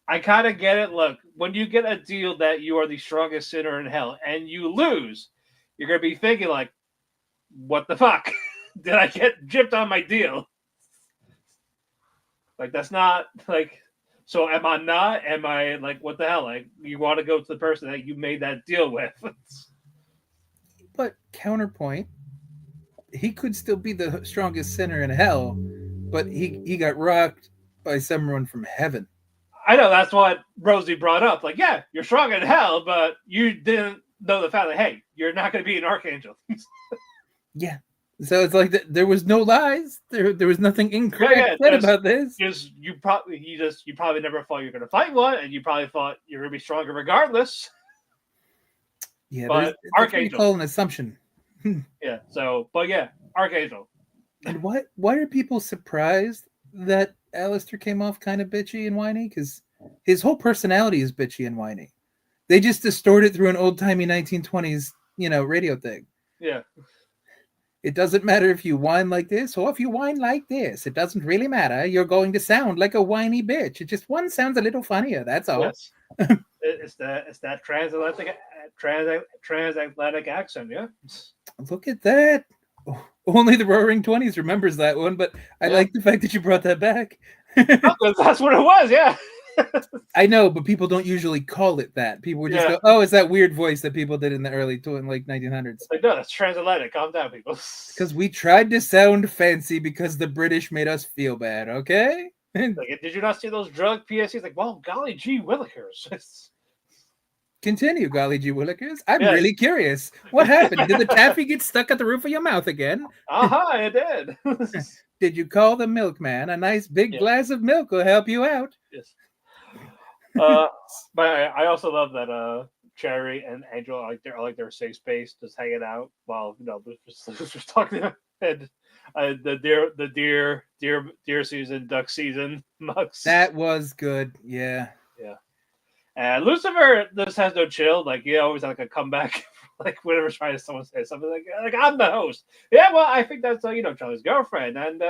I kind of get it. Look, when you get a deal that you are the strongest sinner in hell and you lose, you're gonna be thinking like, what the fuck? Did I get gypped on my deal? Like, that's not like, so am I not? Am I like, what the hell? Like, you want to go to the person that you made that deal with. But counterpoint, he could still be the strongest sinner in hell, but he got rocked by someone from heaven. I know, that's what Rosie brought up. Like, yeah, you're strong in hell, but you didn't know the fact that, hey, you're not going to be an archangel. Yeah. So it's like there was no lies. There was nothing incorrect said about this. You probably never thought you were going to fight one, and you probably thought you're going to be stronger regardless. Yeah, but Archangel. Call an assumption. Yeah. So, but yeah, Archangel. And why are people surprised that Alistair came off kind of bitchy and whiny? Because his whole personality is bitchy and whiny. They just distort it through an old timey 1920s, radio thing. Yeah. It doesn't matter if you whine like this or if you whine like this. It doesn't really matter. You're going to sound like a whiny bitch. It just one sounds a little funnier. That's all. Yes. It's that transatlantic accent. Yeah. Look at that. Only the Roaring '20s remembers that one, but I like the fact that you brought that back. That's what it was. Yeah. I know, but people don't usually call it that. People would just Yeah. go, "Oh, it's that weird voice that people did in the early like 1900s." Like, no, that's transatlantic. Calm down, people. Because we tried to sound fancy because the British made us feel bad. Okay. Like, did you not see those drug PSCs? Like, well, golly gee willikers. Continue, golly gee willikers. I'm Yes. really curious. What happened? Did the taffy get stuck at the roof of your mouth again? Aha, it did. Did you call the milkman? A nice big Yeah. glass of milk will help you out. Yes. But I also love that Cherry and Angel are like their safe space, just hanging out while just talking and the deer season, duck season, mucks. That was good. Yeah. Yeah. And Lucifer just has no chill. Like he always has like a comeback. Like whenever trying to someone say something like I'm the host. Yeah, well I think that's Charlie's girlfriend. And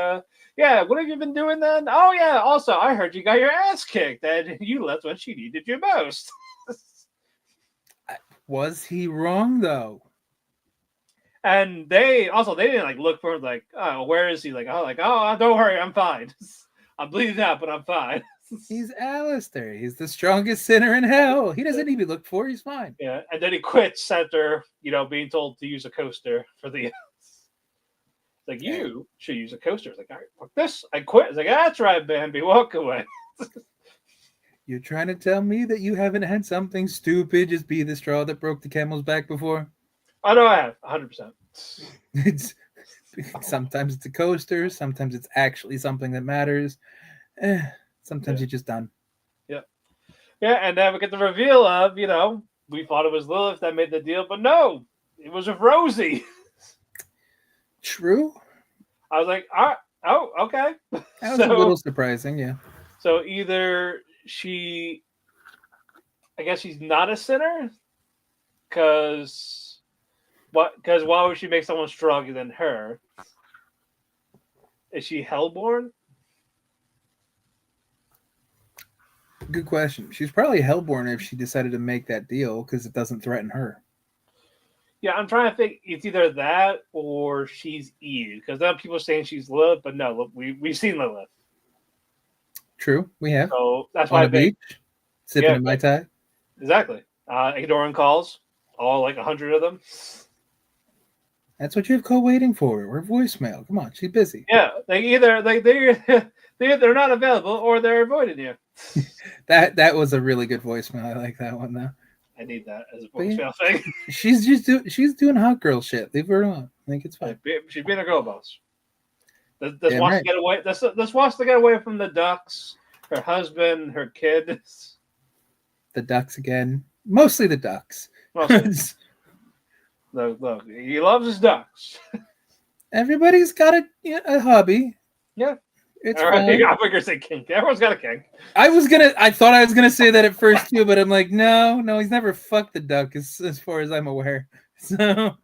yeah, what have you been doing then? Oh yeah, also I heard you got your ass kicked and you left when she needed you most. Was he wrong though? And they didn't like look for like, oh, where is he? Like, oh, don't worry, I'm fine. I'm bleeding out, but I'm fine. He's Alistair. He's the strongest sinner in hell. He doesn't need to be looked for. He's fine. Yeah, and then he quits after being told to use a coaster for the. Like you should use a coaster. It's like, all right, fuck this. I quit. It's like, that's right, Bambi. Walk away. You're trying to tell me that you haven't had something stupid just be the straw that broke the camel's back before? I know I have 100%. It's sometimes it's a coaster. Sometimes it's actually something that matters. Sometimes you're just done. Yeah. Yeah, and then we get the reveal of, we thought it was Lilith that made the deal, but no, it was with Rosie. True. I was like, oh, okay. That was a little surprising, yeah. So either I guess she's not a sinner, because why would she make someone stronger than her? Is she hellborn? Good question. She's probably hellborn if she decided to make that deal because it doesn't threaten her. Yeah, I'm trying to think. It's either that or she's Eve, because then people are saying she's Lilith, but no, look, we've seen Lilith. True, we have. So that's why on a beach, sipping a Mai Tai. Exactly. Ignoring calls, all like 100 of them. That's what you have call waiting for, or voicemail. Come on, she's busy. Yeah, they're not available or they're avoiding you. That was a really good voicemail. I like that one though. I need that as a voicemail thing. She's doing hot girl shit. Leave her alone. I think it's fine. She's being a girl boss. This wants to get away. This wants to get away from the ducks, her husband, her kids. The ducks again. Mostly the ducks. Look, he loves his ducks. Everybody's got a hobby. Yeah. It's all right. fine. I figure say kink. Everyone's got a kink. I thought I was gonna say that at first too, but I'm like, no, he's never fucked the duck as far as I'm aware. So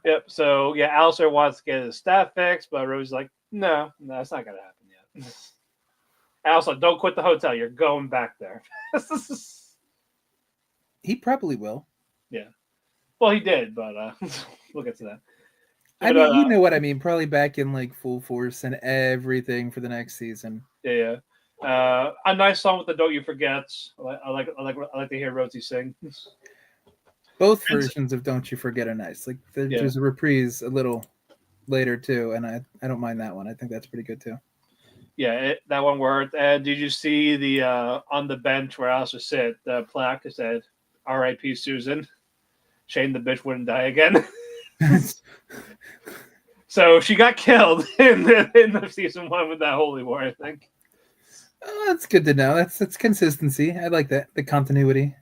yep. So yeah, Alistair wants to get his staff fixed, but Rosie's like, no, it's not gonna happen yet. Alistair, don't quit the hotel. You're going back there. He probably will. Yeah. Well, he did, but we'll get to that. I mean, you know what I mean. Probably back in like full force and everything for the next season. Yeah. A nice song with the "Don't You Forget." I like to hear Rosie sing. Both versions of "Don't You Forget" are nice. Like there's a reprise a little later too, and I don't mind that one. I think that's pretty good too. Yeah, that one worked. And did you see the on the bench where Alistair sit, the plaque that said "R.I.P. Susan"? Shane the bitch wouldn't die again. So she got killed in the season 1 with that holy war, I think. Oh, that's good to know. That's consistency. I like that, the continuity.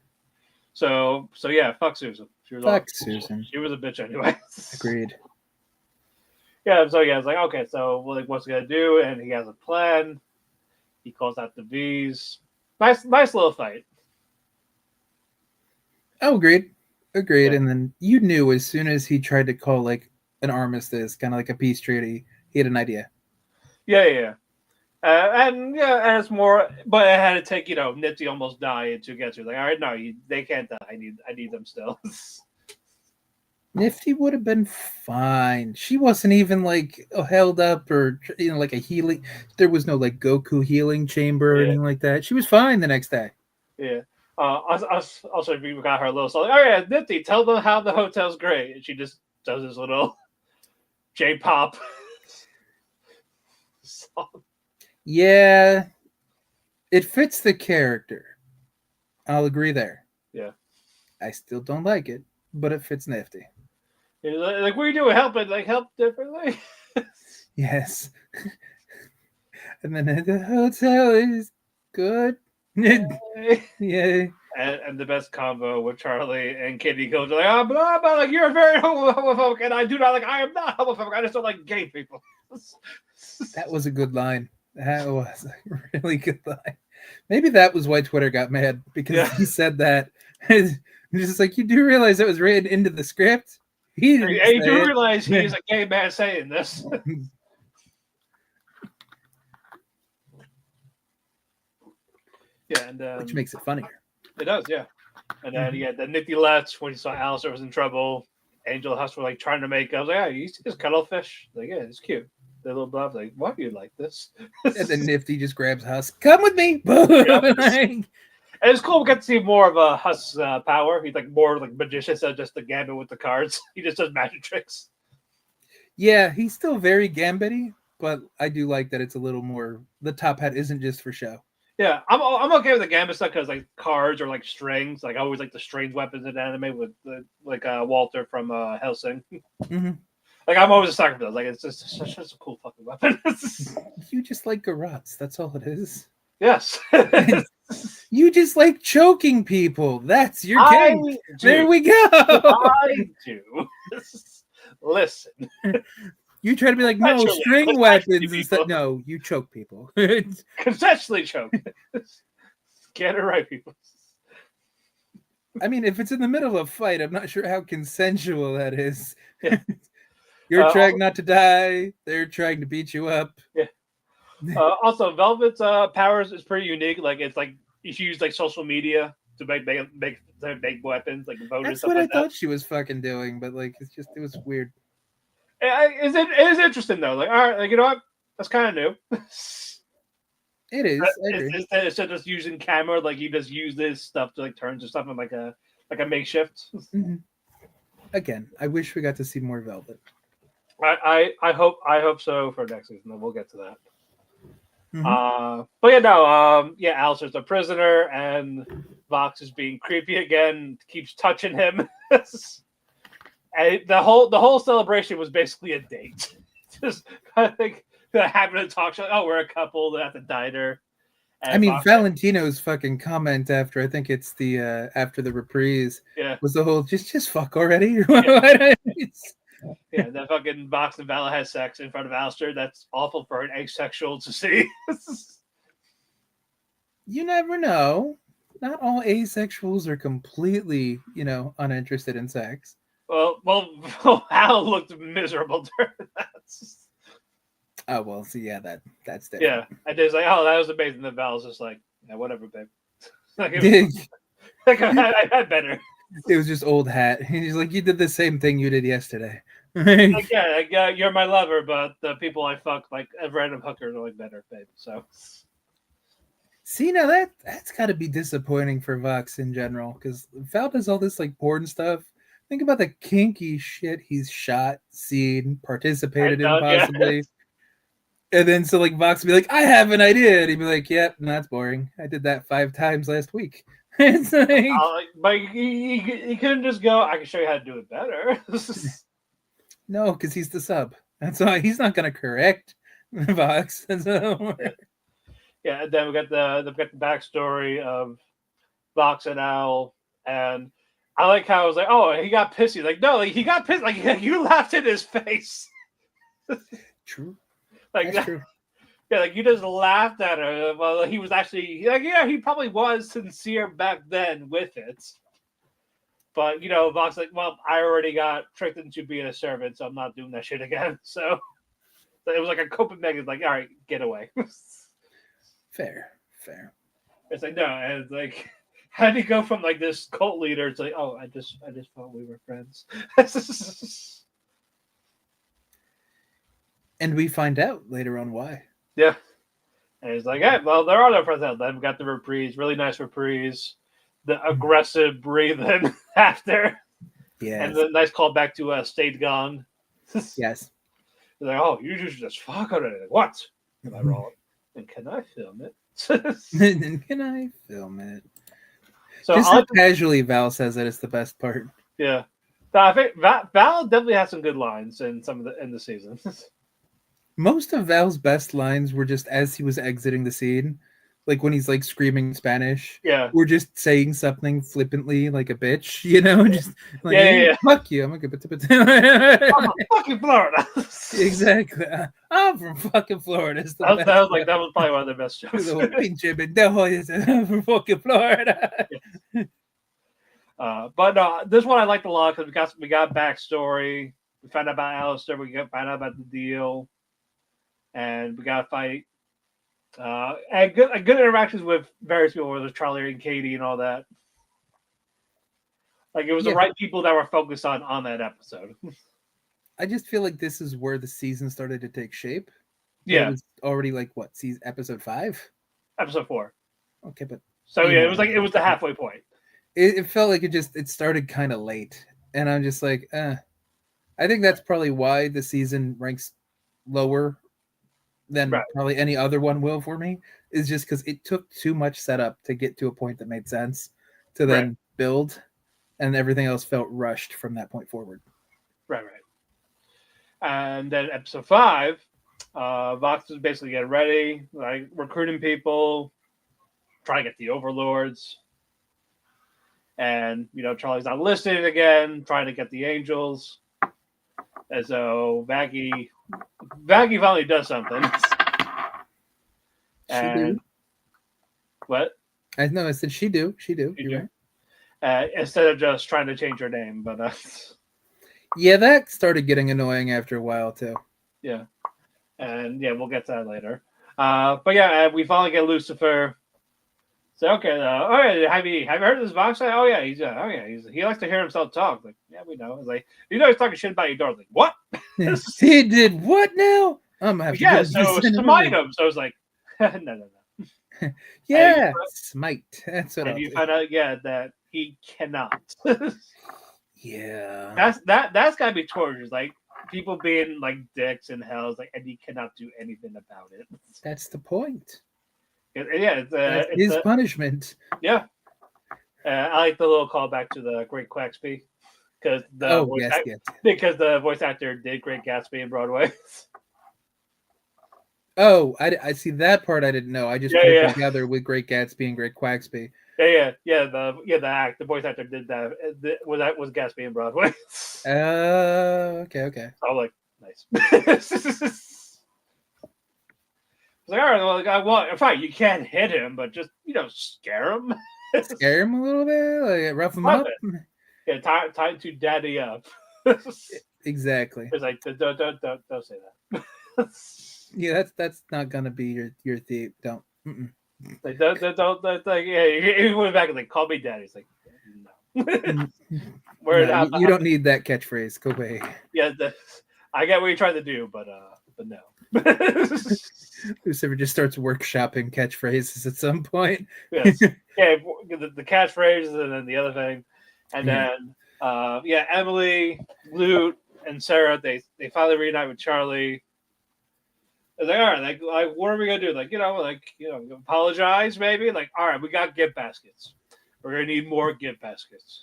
So yeah, fuck Susan. Susan. She was a bitch anyway. Agreed. Yeah, so yeah, it's like, okay, so what's he gonna do? And he has a plan. He calls out the bees. Nice little fight. Oh, agreed. Yeah. And then you knew as soon as he tried to call like an armistice, kind of like a peace treaty, he had an idea. Yeah. And it's more, but it had to take Nipsey almost dying to get to like, all right, no, they can't die. I need them still. Nifty would have been fine. She wasn't even like held up or like a healing. There was no like Goku healing chamber or Yeah, anything like that. She was fine the next day. yeah. Us also we got her a little song. Like, oh yeah, Nifty, tell them how the hotel's great. And she just does this little J-pop song. Yeah, it fits the character. I'll agree there. Yeah. I still don't like it, but it fits Nifty. Like, what are you doing? Help it, like help differently. Yes. And then the hotel is good. Yeah. And the best combo with Charlie and Kitty goes like, oh, blah, blah, like you're very homophobic, and I do not like. I am not homophobic. I just don't like gay people. That was a good line. That was a really good line. Maybe that was why Twitter got mad because he said that. It's just like you do realize it was written into the script. He didn't. And you do realize he is a gay man saying this. Yeah, and which makes it funnier. It does, yeah. And then the Nifty left when he saw Alistair was in trouble. Angel and Husk were like trying to make. I was like, yeah, you see this cuttlefish? Like, yeah, it's cute. The little bluff, like, why do you like this? And then Nifty just grabs Husk. Come with me. And it's cool. We get to see more of a Husk's power. He's like more like magician instead of just the gambit with the cards. He just does magic tricks. Yeah, he's still very gambity, but I do like that it's a little more. The top hat isn't just for show. Yeah, I'm okay with the gambit stuff because like cards or like strings. Like I always like the strange weapons in anime with Walter from Hellsing. Mm-hmm. Like I'm always a sucker for those. Like it's just such a cool fucking weapon. You just like garrots. That's all it is. Yes. You just like choking people. That's your game. There we go. I do. Listen. You try to be like, no, string weapons instead. No, you choke people. Consensually choke. Get it right, people. I mean, if it's in the middle of a fight, I'm not sure how consensual that is. Yeah. You're trying not to die. They're trying to beat you up. Yeah. Also, Velvet's powers is pretty unique. Like it's like she used like social media to make weapons, like vote and stuff what like I thought she was fucking doing, but like it was weird. It is interesting though. Like, all right, like, you know what? That's kind of new. It is. Instead of just using camera, like you just use this stuff to like turns or something like a makeshift. Mm-hmm. Again, I wish we got to see more Velvet. I hope so for next season. We'll get to that. Mm-hmm. But yeah, no. Alistair's a prisoner, and Vox is being creepy again. Keeps touching him. And the whole celebration was basically a date. Just I think having a talk show. Oh, we're a couple at the diner. I mean, Valentino's fucking comment after I think it's the after the reprise was the whole just fuck already. Yeah, that fucking Vox and Vala has sex in front of Alistair. That's awful for an asexual to see. You never know. Not all asexuals are completely, uninterested in sex. Well, Al looked miserable during that. Oh well, so yeah, that's different. Yeah, I did like, oh, that was amazing. The Val's just like, yeah, whatever, babe. I had better. It was just old hat. He's like, you did the same thing you did yesterday. You're my lover, but the people I fuck, like random hookers, are like better, babe. So, see, now that's got to be disappointing for Vox in general because Val does all this like porn stuff. Think about the kinky shit he's shot, seen, participated in, possibly. Yeah. And then so like Vox would be like, I have an idea. And he'd be like, yep, that's boring. I did that 5 times last week. It's like, but he couldn't just go, I can show you how to do it better. No, because he's the sub. That's why he's not going to correct Vox. So. Yeah, and then we got the backstory of Vox and Al, and I like how I was like, oh, he got pissy. Like, no, like, he got pissed. Like, you laughed in his face. True. Like, that's true. Yeah, like you just laughed at her. Well, he was actually like, yeah, he probably was sincere back then with it. But Vox like, well, I already got tricked into being a servant, so I'm not doing that shit again. So it was like a coping mechanism. Like, all right, get away. Fair. It's like no, and it's like how do you go from like this cult leader to like, oh, I just thought we were friends. And we find out later on why. Yeah. And he's like, hey, well, there are no friends out. Then we got the reprise, really nice reprise, the aggressive breathing after, and Yes. the nice callback to Stayed Gone. Yes. He's like, oh, you just fuck on it. Like, what? Am I wrong? And can I film it? Can I film it? So Just how casually Val says that it's the best part. Yeah. So I think Val definitely has some good lines in the season. Most of Val's best lines were just as he was exiting the scene, like when he's like screaming Spanish. Yeah. Or just saying something flippantly like a bitch, you know, just like Yeah. fuck you. I'm gonna I'm from fucking Florida. Exactly. I'm from fucking Florida. That was probably one of their best jokes. Pinche pendejo is from fucking Florida. But this one I liked a lot because we got backstory. We found out about Alistair. Found out about the deal, and we got to fight. And good interactions with various people, whether it's Charlie and Katie and all that. Like it was the right people that were focused on that episode. I just feel like this is where the season started to take shape. Yeah, it was already like what episode 5, episode 4. Okay, but so yeah, it was the halfway point. It felt like it started kind of late, and I'm just like, I think that's probably why the season ranks lower than probably any other one will for me. Is just because it took too much setup to get to a point that made sense to then build, and everything else felt rushed from that point forward. Right. And then episode 5, Vox is basically getting ready, like recruiting people, trying to get the overlords. And, Charlie's not listening again, trying to get the angels. And so Vaggie finally does something. And what? I know. I said she do. You're right. Instead of just trying to change her name, but yeah, that started getting annoying after a while too. Yeah, and we'll get to that later. But yeah, we finally get Lucifer. So okay, all right. Have you heard of this Vox guy? Oh yeah, he likes to hear himself talk. Like, yeah, we know. It's like, he's talking shit about your daughter. Like, what? He did what now? I'm gonna have to so smite him. So I was like, no. Yeah, smite. That's what. And you find out, that he cannot. Yeah, that's gotta be torture. Like people being like dicks in hell, like, and he cannot do anything about it. That's the point. It's his punishment. Yeah, I like the little callback to the Great Quaxby because because the voice actor did Great Gatsby in Broadway. Oh, I see that part. I didn't know. I just put it together with Great Gatsby and Great Quaxby. The voice actor did that. That was Gatsby in Broadway. Okay. So I'm like, nice. I was like, all right, well, fine, you can't hit him, but just scare him. Scare him a little bit, like rough him up. Yeah, time to daddy up. Exactly. It's like don't say that. Yeah, that's not gonna be your theme. Don't. Like don't he went back and like call me daddy. It's like no. You don't need that catchphrase. Go away. Yeah, I get what you're trying to do, but no. Lucifer just starts workshopping catchphrases at some point. Yes. The catchphrases and then the other thing, and then Emily, Lute, and Sarah they finally reunite with Charlie. It's like, all right, like what are we gonna do? Apologize maybe. Like, all right, we got gift baskets. We're gonna need more gift baskets.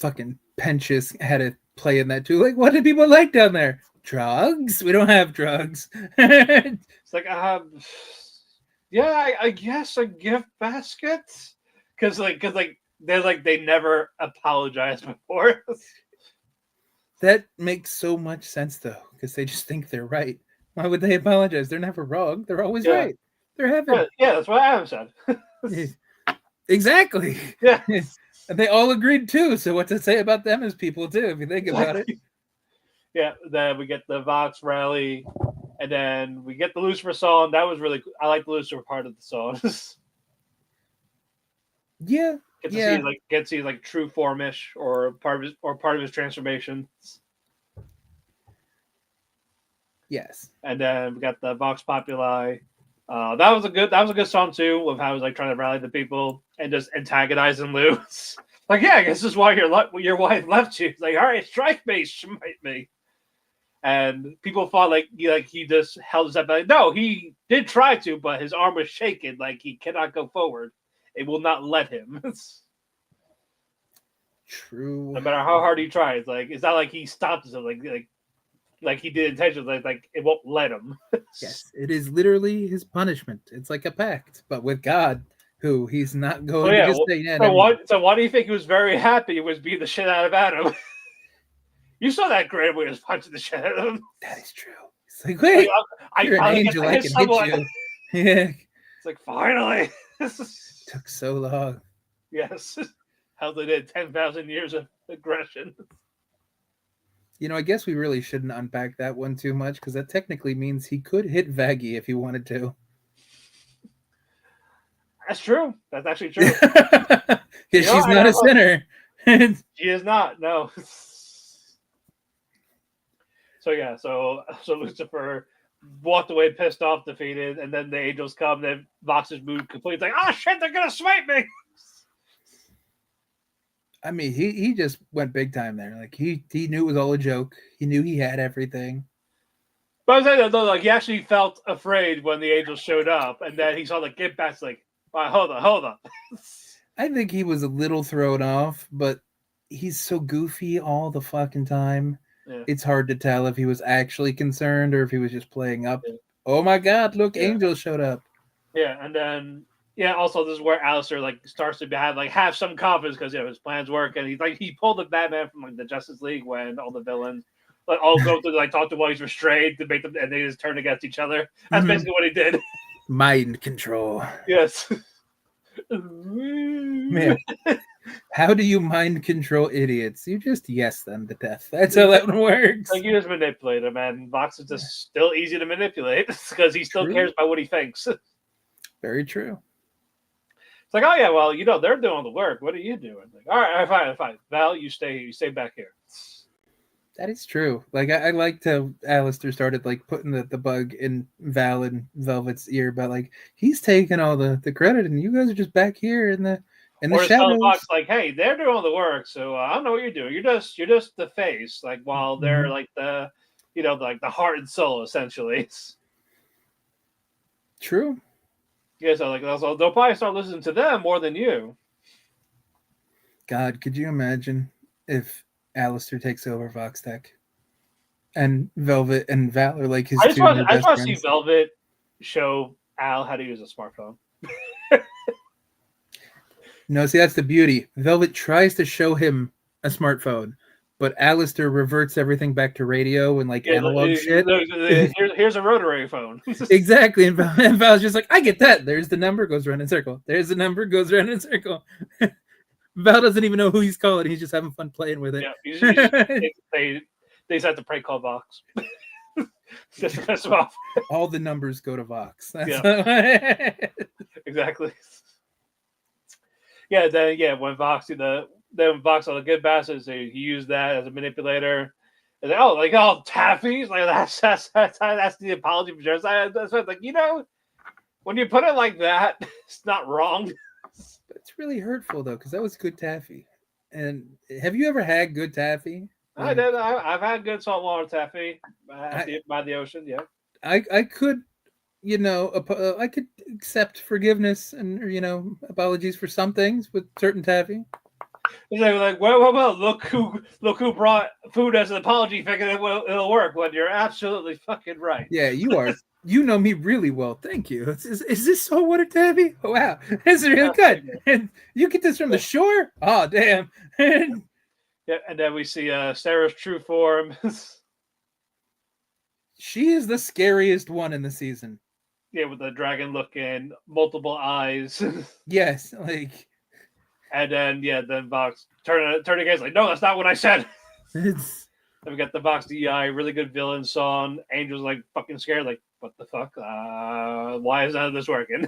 Fucking Penchus had a play in that too. Like, what did people like down there? Drugs? We don't have drugs. It's like, I guess a gift basket, because they never apologized before. That makes so much sense though, because they just think they're right. Why would they apologize? They're never wrong. They're always right. They're heaven. Yeah, that's what Adam said. Exactly. Yeah. And they all agreed too. So what to say about them as people too, if you think about it. Yeah, then we get the Vox rally, and then we get the Lucifer song. That was really cool. I like the Lucifer part of the song. Yeah, Get to yeah, see like true formish or part of his transformation. yes. And then we got the Vox Populi. That was a good song too, of how he was like trying to rally the people and just antagonizing Lou. Like, yeah, I guess this is why your wife left you. It's like, all right, strike me, smite me. And people thought like he just held his up. Like, no, he did try to, but his arm was shaken. Like he cannot go forward. It will not let him. True. No matter how hard he tries, like it's not like he stopped himself. Like he did intentionally. Like it won't let him. Yes, it is literally his punishment. It's like a pact, but with God, who he's not Oh going to yeah. just say, yeah, So never mind. why do you think he was very happy? Was beating the shit out of Adam. You saw that grade where he was punching the shit out of him. That is true. It's like, Like, wait, I you're an finally get angel. to I hit can hit someone. you. Yeah, It's like finally. took so long. Yes. How they did 10,000 years of aggression. I guess we really shouldn't unpack that one too much because that technically means he could hit Vaggie if he wanted to. That's true. That's actually true. Because she's not a sinner. She is not. No. So yeah. So Lucifer walked away, pissed off, defeated, and then the angels come. Then Vox's mood completely like, oh shit, they're gonna smite me. I mean, he just went big time there. Like he knew it was all a joke. He knew he had everything. But I was saying though, like he actually felt afraid when the angels showed up, and then he saw the get backs. Like, right, hold on. I think he was a little thrown off, but he's so goofy all the fucking time. Yeah. It's hard to tell if he was actually concerned or if he was just playing up. Yeah. Oh my God! Look, Yeah. angels showed up. Yeah, and then also this is where Alistair like starts to have some confidence because his plans work, and he pulled the Batman from like the Justice League when all the villains like all go to like talk to while he's restrained to make them, and they just turn against each other. That's basically what he did. Mind control. Yes. Man, how do you mind control idiots? You just yes them to death. That's how that works. Like you just manipulate him, and Vox is just still easy to manipulate because he still cares about what he thinks. Very true. It's like, oh yeah, well, they're doing the work. What are you doing? Like, all right, fine. Val, you stay back here. That is true. Like I liked how Alistair started like putting the bug in Val and Velvet's ear, but like he's taking all the credit, and you guys are just back here in the shadows. Fox like, hey, they're doing all the work, so I don't know what you're doing. You're just the face, like while they're like the, like the heart and soul essentially. True. Yeah, so like also they'll probably start listening to them more than you. God, could you imagine if Alistair takes over Vox Tech and Velvet and Val are like his I just two want best to friends? see Velvet show Al how to use a smartphone. No, see, that's the beauty. Velvet tries to show him a smartphone, but Alistair reverts everything back to radio and like analog shit. Here's a rotary phone. Exactly. And Val's just like, I get that. There's the number, goes around in a circle. There's the number, goes around in a circle. Val doesn't even know who he's calling. He's just having fun playing with it. Yeah, they just have to prank call Vox. Just to piss him off. All the numbers go to Vox. Exactly. Yeah, then when Vox on the good bastards, he used that as a manipulator. And Taffy's like that's the apology for genocide. That's like when you put it like that, it's not wrong. It's really hurtful though, because that was good taffy. And have you ever had good taffy? I did. I've had good saltwater taffy by the ocean. Yeah, I could, I could accept forgiveness and apologies for some things with certain taffy. They're like, well, look who brought food as an apology, thinking it'll work. When you're absolutely fucking right. Yeah, you are. You know me really well. Thank you. Is this saltwater taffy? Oh, wow, this is really good. And you get this from the shore? Oh, damn. Yeah, and then we see Sarah's true form. She is the scariest one in the season. Yeah, with the dragon looking, multiple eyes. Yes, like. And then Vox turn against like, no, that's not what I said. Then we got the Vox DI, really good villain song. Angel's like fucking scared, like, what the fuck? Why is none of this working?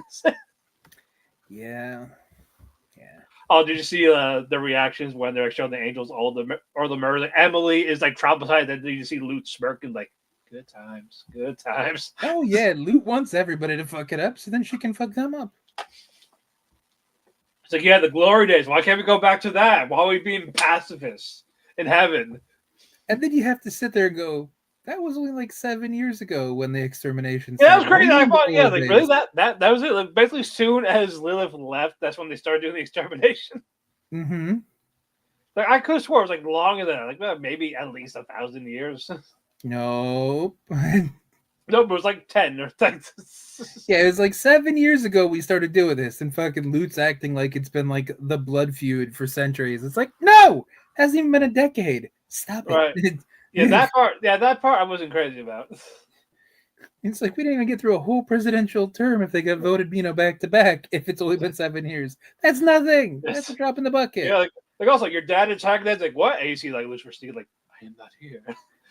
Yeah. Oh, did you see the reactions when they're showing the angels all the murders? Like, Emily is like traumatized, and then you see Luke smirking like, "Good times, good times." Oh yeah, Loot wants everybody to fuck it up, so then she can fuck them up. It's like, yeah, the glory days. Why can't we go back to that? Why are we being pacifists in heaven? And then you have to sit there and go, that was only like 7 years ago when the extermination Yeah, that was started. crazy. What do you I mean thought, all yeah, of like really this? that was it. Like, basically, soon as Lilith left, that's when they started doing the extermination. Mm-hmm. Like I could have swore it was like longer than that. Like maybe at least 1,000 years. Nope. No, but it was like 10 or like. Yeah, it was like 7 years ago we started doing this, and fucking Loot's acting like it's been like the blood feud for centuries. It's like, no, hasn't even been a decade. Stop it. Right. Yeah, that part. Yeah, that part I wasn't crazy about. It's like we didn't even get through a whole presidential term if they got voted, back to back. If it's only been 7 years, that's nothing. That's a drop in the bucket. Yeah, like also your dad attacking that's like what? And you see like Lucifer Steve like I am not here.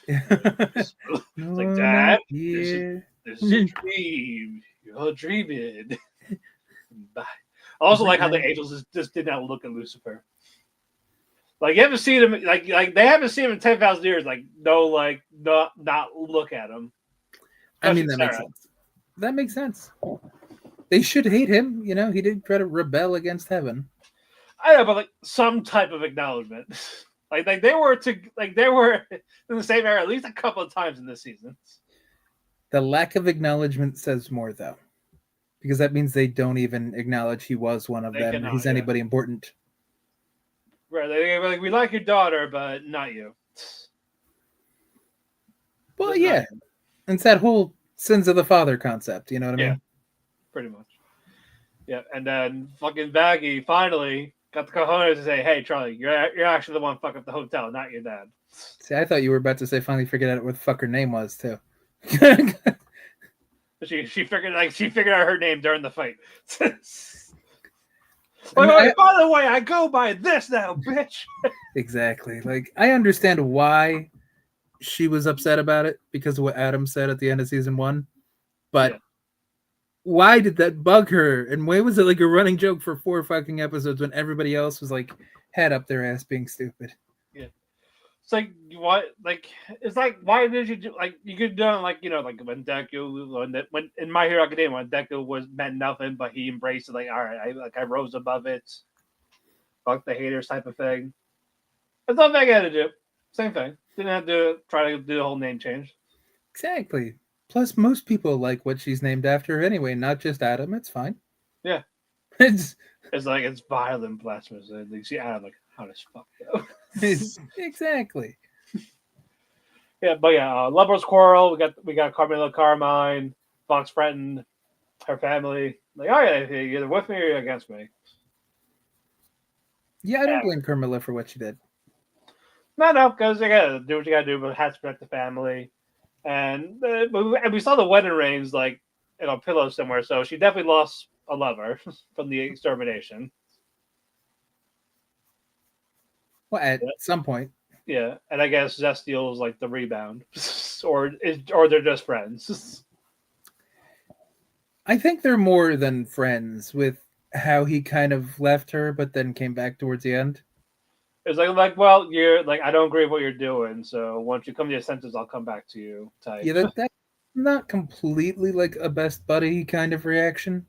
It's No, like not Dad, here. this is a dream. You're dreaming. Bye. I also like how the Bye. angels just did not look at Lucifer. Like you haven't seen him like they haven't seen him in 10,000 years. Like no, like not look at him. I mean, Especially that makes Sarah. sense. That makes sense. They should hate him. He did try to rebel against heaven. I know, but like some type of acknowledgement. like they were in the same era at least a couple of times in this season. The lack of acknowledgement says more, though, because that means they don't even acknowledge he was one of They them or cannot, he's yeah. anybody important. Right? They were like, we like your daughter, but not you. Well, Just not yeah. you. It's that whole sins of the father concept. You know what I Yeah. mean? Pretty much. Yeah, and then fucking Baggy finally got the cojones to say, "Hey, Charlie, you're actually the one fuck up the hotel, not your dad." See, I thought you were about to say finally figured out what the fuck her name was, too. She figured out her name during the fight. I mean, By the way, I go by this now, bitch. exactly. Like, I understand why she was upset about it because of what Adam said at the end of season 1. But Yeah. why did that bug her? And why was it like a running joke for 4 fucking episodes when everybody else was like head up their ass being stupid? Yeah. It's like what? Like it's like why did you do like you could do it like like when Deku when in My Hero Academia when Deku was meant nothing but he embraced it like all right I rose above it. Fuck the haters type of thing. That's all they had to do. Same thing. Didn't have to try to do the whole name change. Exactly. Plus, most people like what she's named after anyway, not just Adam. It's fine. Yeah. it's It's violent blasphemous. You see Adam like how does fuck though. exactly. Yeah, but yeah, Lovers Quarrel. We got Carmela Carmine, Fox Breton, her family. Like, oh yeah, you're either with me or you're against me. Yeah, I don't blame Carmilla for what she did. No, because you gotta do what you gotta do, but it has to protect the family. And we saw the wedding rings like in a pillow somewhere, so she definitely lost a lover from the extermination. Well, at some point. Yeah, and I guess Zestiel is like the rebound, or they're just friends. I think they're more than friends with how he kind of left her, but then came back towards the end. It's like well, you're like I don't agree with what you're doing, so once you come to your senses, I'll come back to you. Type. Yeah, that's not completely like a best buddy kind of reaction.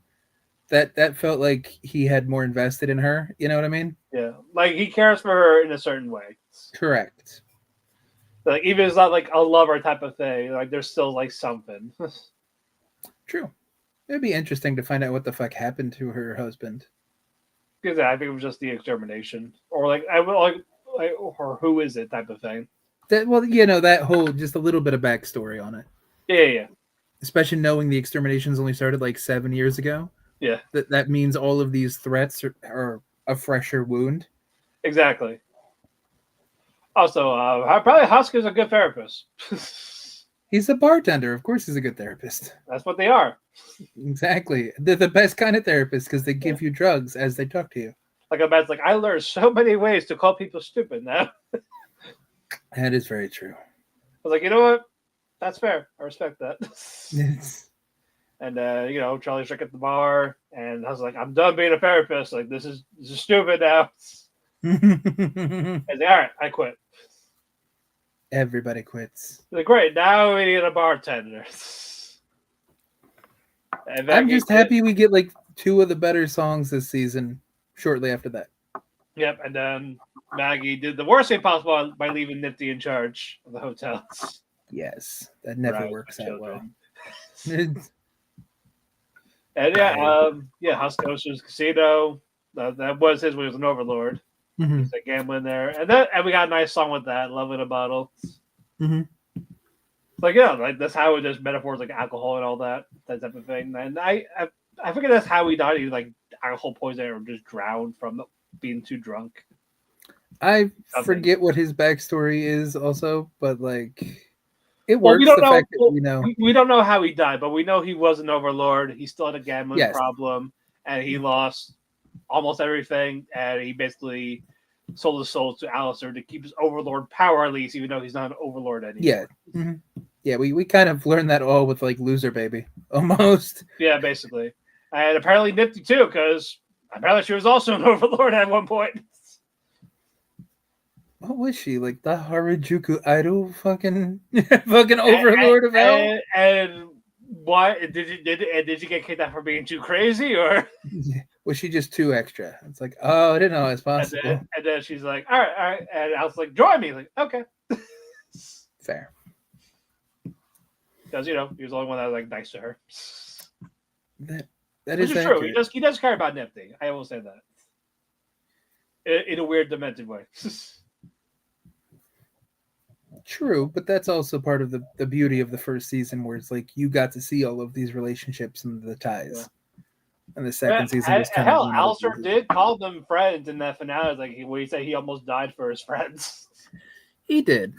That felt like he had more invested in her. You know what I mean? Yeah, like he cares for her in a certain way. Correct. Like even if it's not like a lover type of thing, like there's still like something. True. It'd be interesting to find out what the fuck happened to her husband. Because I think it was just the extermination, or like or who is it type of thing. That that whole just a little bit of backstory on it. Yeah. Especially knowing the exterminations only started like 7 years ago. Yeah. That means all of these threats are a fresher wound. Exactly. Also, probably Husk is a good therapist. He's a bartender. Of course, he's a good therapist. That's what they are. Exactly. They're the best kind of therapists because they give you drugs as they talk to you. Like a bad's like I learned so many ways to call people stupid now. That is very true. I was like, you know what? That's fair. I respect that. And Charlie's like at the bar, and I was like, I'm done being a therapist. Like this is stupid now. And all right, I quit. Everybody quits. Like, great, now we need a bartender. And I'm just happy we get like 2 of the better songs this season. Shortly after that. Yep, and then Maggie did the worst thing possible by leaving Nifty in charge of the hotels. Yes, that never Right, works my out well. And Husko's casino. That was his when he was an overlord. Mhm. He's like gambling there, and we got a nice song with that. Love in a bottle. Mhm. Like that's how it just metaphors like alcohol and all that type of thing. And I figure that's how he died. He was like alcohol poisoning or just drowned from being too drunk. I Something. forget what his backstory is also, but like it Well, works. we don't the know. fact that we know. We don't know how he died, but we know he was an overlord. He still had a gambling Yes. problem, and he lost almost everything. And he basically sold his soul to Alistair to keep his overlord power at least, even though he's not an overlord anymore. Yeah. Mhm. Yeah, we kind of learned that all with like Loser Baby, almost. Yeah, basically. And apparently Nifty too, because apparently she was also an overlord at one point. What was she? Like the Harajuku idol fucking overlord of hell? And what did you get kicked out for being too crazy, or Was she just too extra? It's like, oh, I didn't know it was possible. and then she's like, all right, and I was like, join me, like, okay, Fair. because he was the only one that was like nice to her. That Which is is true. accurate. He does care about Nifty. I will say that in a weird, demented way. True, but that's also part of the beauty of the first season, where it's like you got to see all of these relationships and the ties. Yeah. And the second season was kind hell, of Alistair did call them friends in that finale. Like he said, he almost died for his friends. He did.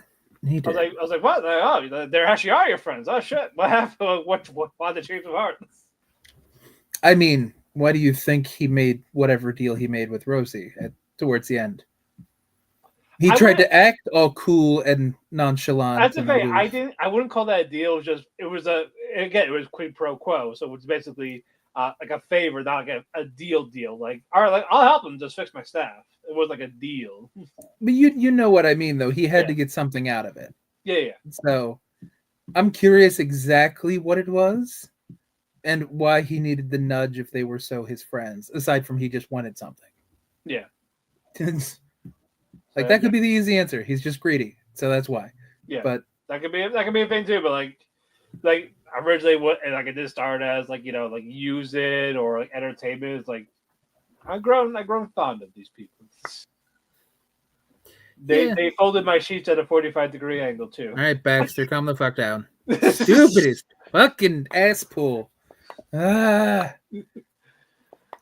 He did. I was like, what? Oh, there actually are your friends. Oh shit! What happened? Why did they change of heart? I mean, why do you think he made whatever deal he made with Rosie towards the end? He tried to act all cool and nonchalant. That's the thing. I wouldn't call that a deal. It was quid pro quo. So it was basically like a favor, not like a deal. Like, all right, like I'll help him just fix my staff. It was like a deal. But you know what I mean, though. He had to get something out of it. Yeah. So I'm curious exactly what it was and why he needed the nudge if they were so his friends, aside from he just wanted something. Yeah. Like that could be the easy answer. He's just greedy, so that's why. Yeah, but that could be a thing too. But like originally, what it did start as like use it or like entertainment. It's like I've grown fond of these people. They folded my sheets at a 45-degree angle too. All right, Baxter, calm the fuck down. Stupidest fucking ass pull. It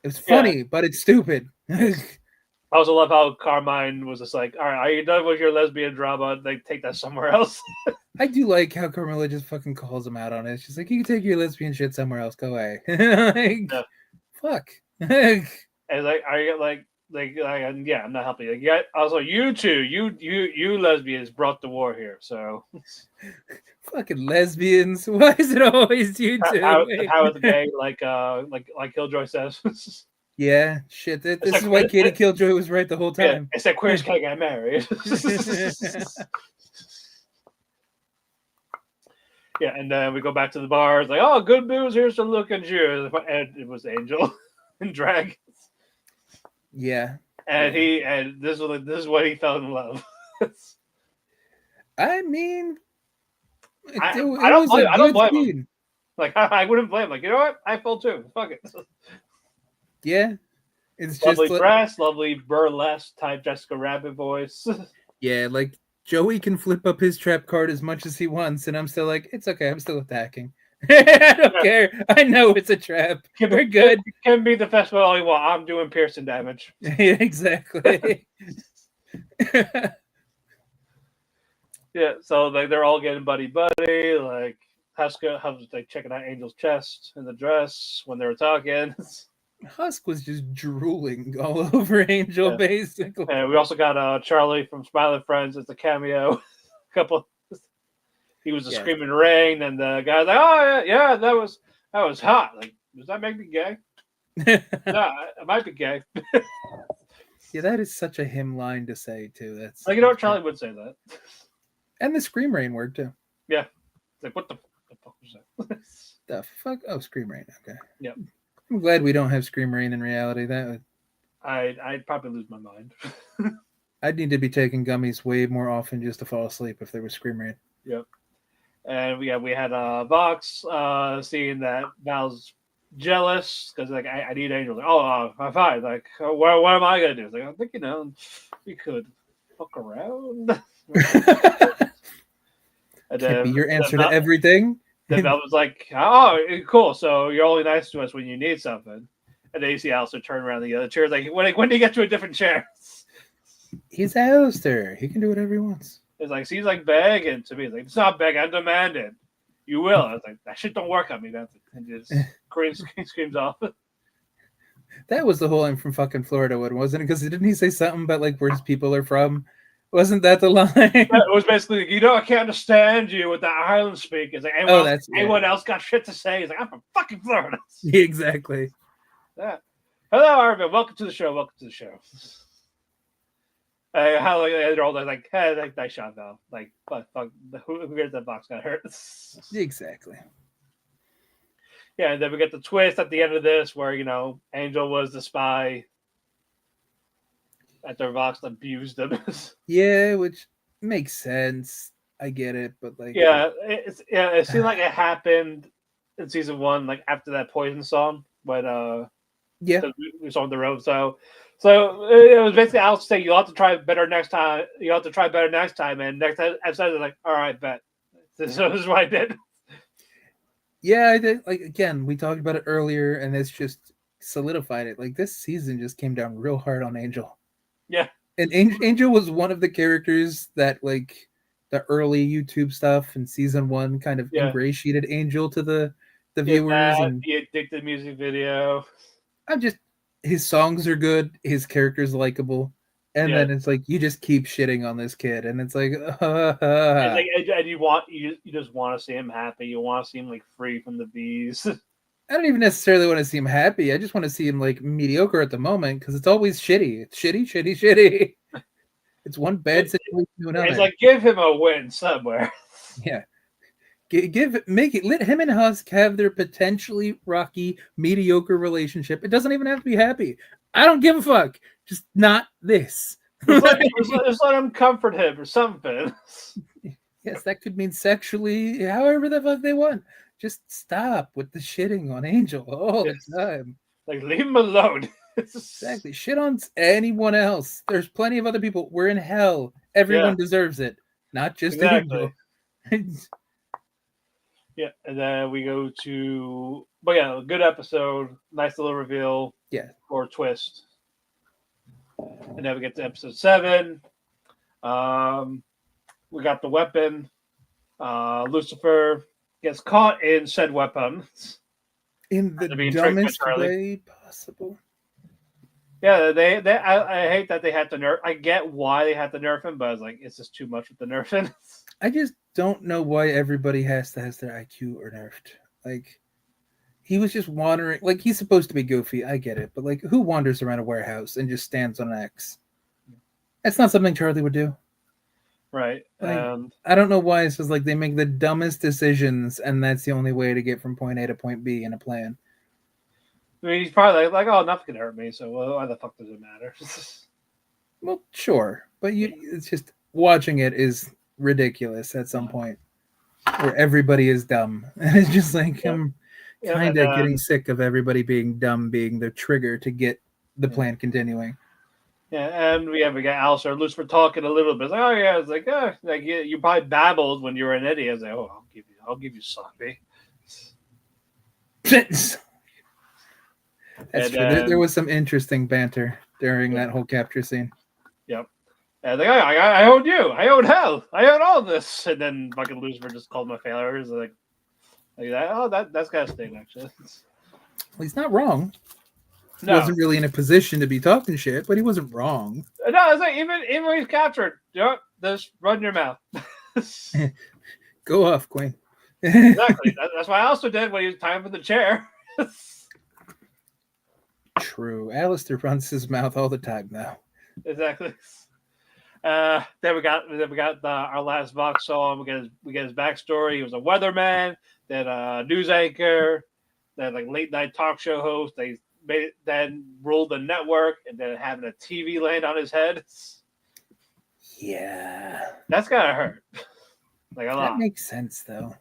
was funny, but it's stupid. I also love how Carmine was just like, all right, are you done with your lesbian drama? Like, take that somewhere else. I do like how Carmilla just fucking calls him out on it. She's like, you can take your lesbian shit somewhere else. Go away. Fuck. And like, are you like, yeah, I'm not helping you. Like, yeah, also, you two, you lesbians brought the war here, so. Fucking lesbians. Why is it always you two? How is the gay, like Killjoy says. Yeah, shit. This is why Katie Killjoy was right the whole time. Yeah, it's that queers can't get married. Yeah, and then we go back to the bar. It's like, oh, good booze. Here's to look at you. And it was Angel and Drag. Yeah. And this is what he fell in love. I mean, I don't blame him. Like I wouldn't blame him. Like, you know what? I fell too. Fuck it. Yeah, it's lovely just dress, lovely burlesque type Jessica Rabbit voice. Yeah, like Joey can flip up his trap card as much as he wants, and I'm still like, it's okay. I'm still attacking. I don't care. I know it's a trap. We're good. You can be the festival all you want. I'm doing piercing damage. Yeah, exactly. Yeah, so like they're all getting buddy. Like Huska was like checking out Angel's chest in the dress when they were talking. Husk was just drooling all over Angel, basically. And we also got Charlie from Smiling Friends as a cameo. He was a screaming rain, and the guy's like, "Oh yeah, that That was hot. Like, does that make me gay? Yeah, No, I might be gay. that is such a him line to say too. That's Like, you know, Charlie would say that. and the Scream Rain word too. Yeah. It's like, what the fuck was that? The fuck? Oh, Scream Rain. Okay. Yep. I'm glad we don't have Scream Rain in reality. That would, I'd probably lose my mind. I'd need to be taking gummies way more often just to fall asleep if there was Scream Rain. Yep. And we had Vox seeing that Val's jealous because like I need Angel. Like, I'm fine. Like, what am I gonna do? It's like I think we could fuck around. And Can't be your answer then to everything. Then Val was like, "Oh, cool. So you're only nice to us when you need something." And then you see Alistair turn around the other chair. Like, when do you get to a different chair? He's Alistair. He can do whatever he wants. It's like he's like begging to me. It's like it's not begging. I'm demanding. You will. I was like, that shit don't work on me. That's and just screams off. That was the whole I'm from fucking Florida one, wasn't it? Because didn't he say something about like where his people are from? Wasn't that the line? It was basically, I can't understand you with that island speak. It's like anyone else got shit to say. He's like, I'm from fucking Florida. Yeah, exactly. Yeah. Hello, Arvin. Welcome to the show. Welcome to the show. How they're all like, hey, nice shot, Val. Like, fuck, who cares that box got hurt? Exactly. Yeah, and then we get the twist at the end of this where, Angel was the spy after Vox abused him. Yeah, which makes sense. I get it, but like, it seemed like it happened in season 1, like after that Poison song when we saw on the road. So it was basically I'll say you'll have to try better next time. You have to try better next time, and next time I said like, all right, bet. So this is what I did. Yeah, I did. Like again, we talked about it earlier, and it's just solidified it. Like this season just came down real hard on Angel. Yeah, and Angel was one of the characters that like the early YouTube stuff in season 1 kind of ingratiated Angel to the viewers and the addicted music video. His songs are good, his character's likable, and then it's like you just keep shitting on this kid, and it's like, and you just want to see him happy. You want to see him like free from the bees. I don't even necessarily want to see him happy. I just want to see him like mediocre at the moment because it's always shitty. It's shitty. It's one bad situation to another. It's like give him a win somewhere. Yeah. Let him and Husk have their potentially rocky, mediocre relationship. It doesn't even have to be happy. I don't give a fuck. Just not this. Just let him comfort him or something. Yes, that could mean sexually, however the fuck they want. Just stop with the shitting on Angel all the time. Like, leave him alone. Exactly. Shit on anyone else. There's plenty of other people. We're in hell. Everyone deserves it. Not just Angel. Yeah, and then we go to, good episode, nice little reveal, or twist, and then we get to episode 7. We got the weapon. Lucifer gets caught in said weapon in the dumbest way possible. Yeah, I hate that they had to nerf. I get why they had to nerf him, but I was like, it's just too much with the nerfing. I just don't know why everybody has to have their IQ or nerfed. Like, he was just wandering. Like, he's supposed to be goofy. I get it. But, like, who wanders around a warehouse and just stands on an X? That's not something Charlie would do. Right. Like, I don't know why it's just like they make the dumbest decisions, and that's the only way to get from point A to point B in a plan. I mean, he's probably like, oh, nothing can hurt me, so why the fuck does it matter? Well, sure. But it's just, watching it is ridiculous at some point where everybody is dumb, and it's just like I'm kind of getting sick of everybody being dumb being the trigger to get the plan continuing. Yeah, and we got Alistair and Lucifer talking a little bit. It's like, oh yeah, it's like you probably babbled when you were an idiot. I was like, oh, I'll give you sloppy. That's true. There was some interesting banter during that whole capture scene. Yep. And like, I owed you. I owed hell. I owed all this. And then fucking Lucifer just called my failures. Like that. Oh, that's kind of sting, actually. Well, he's not wrong. He No. wasn't really in a position to be talking shit, but he wasn't wrong. No, it's like even when he's captured, just run your mouth. Go off, Queen. Exactly. That's why I also did when he was time for the chair. True. Alistair runs his mouth all the time now. Exactly. Then we got our last Vox song. We get his backstory. He was a weatherman, then a news anchor, then like late night talk show host. They made it, then ruled the network, and then having a TV land on his head. Yeah. That's gotta hurt, like a That lot. makes sense though.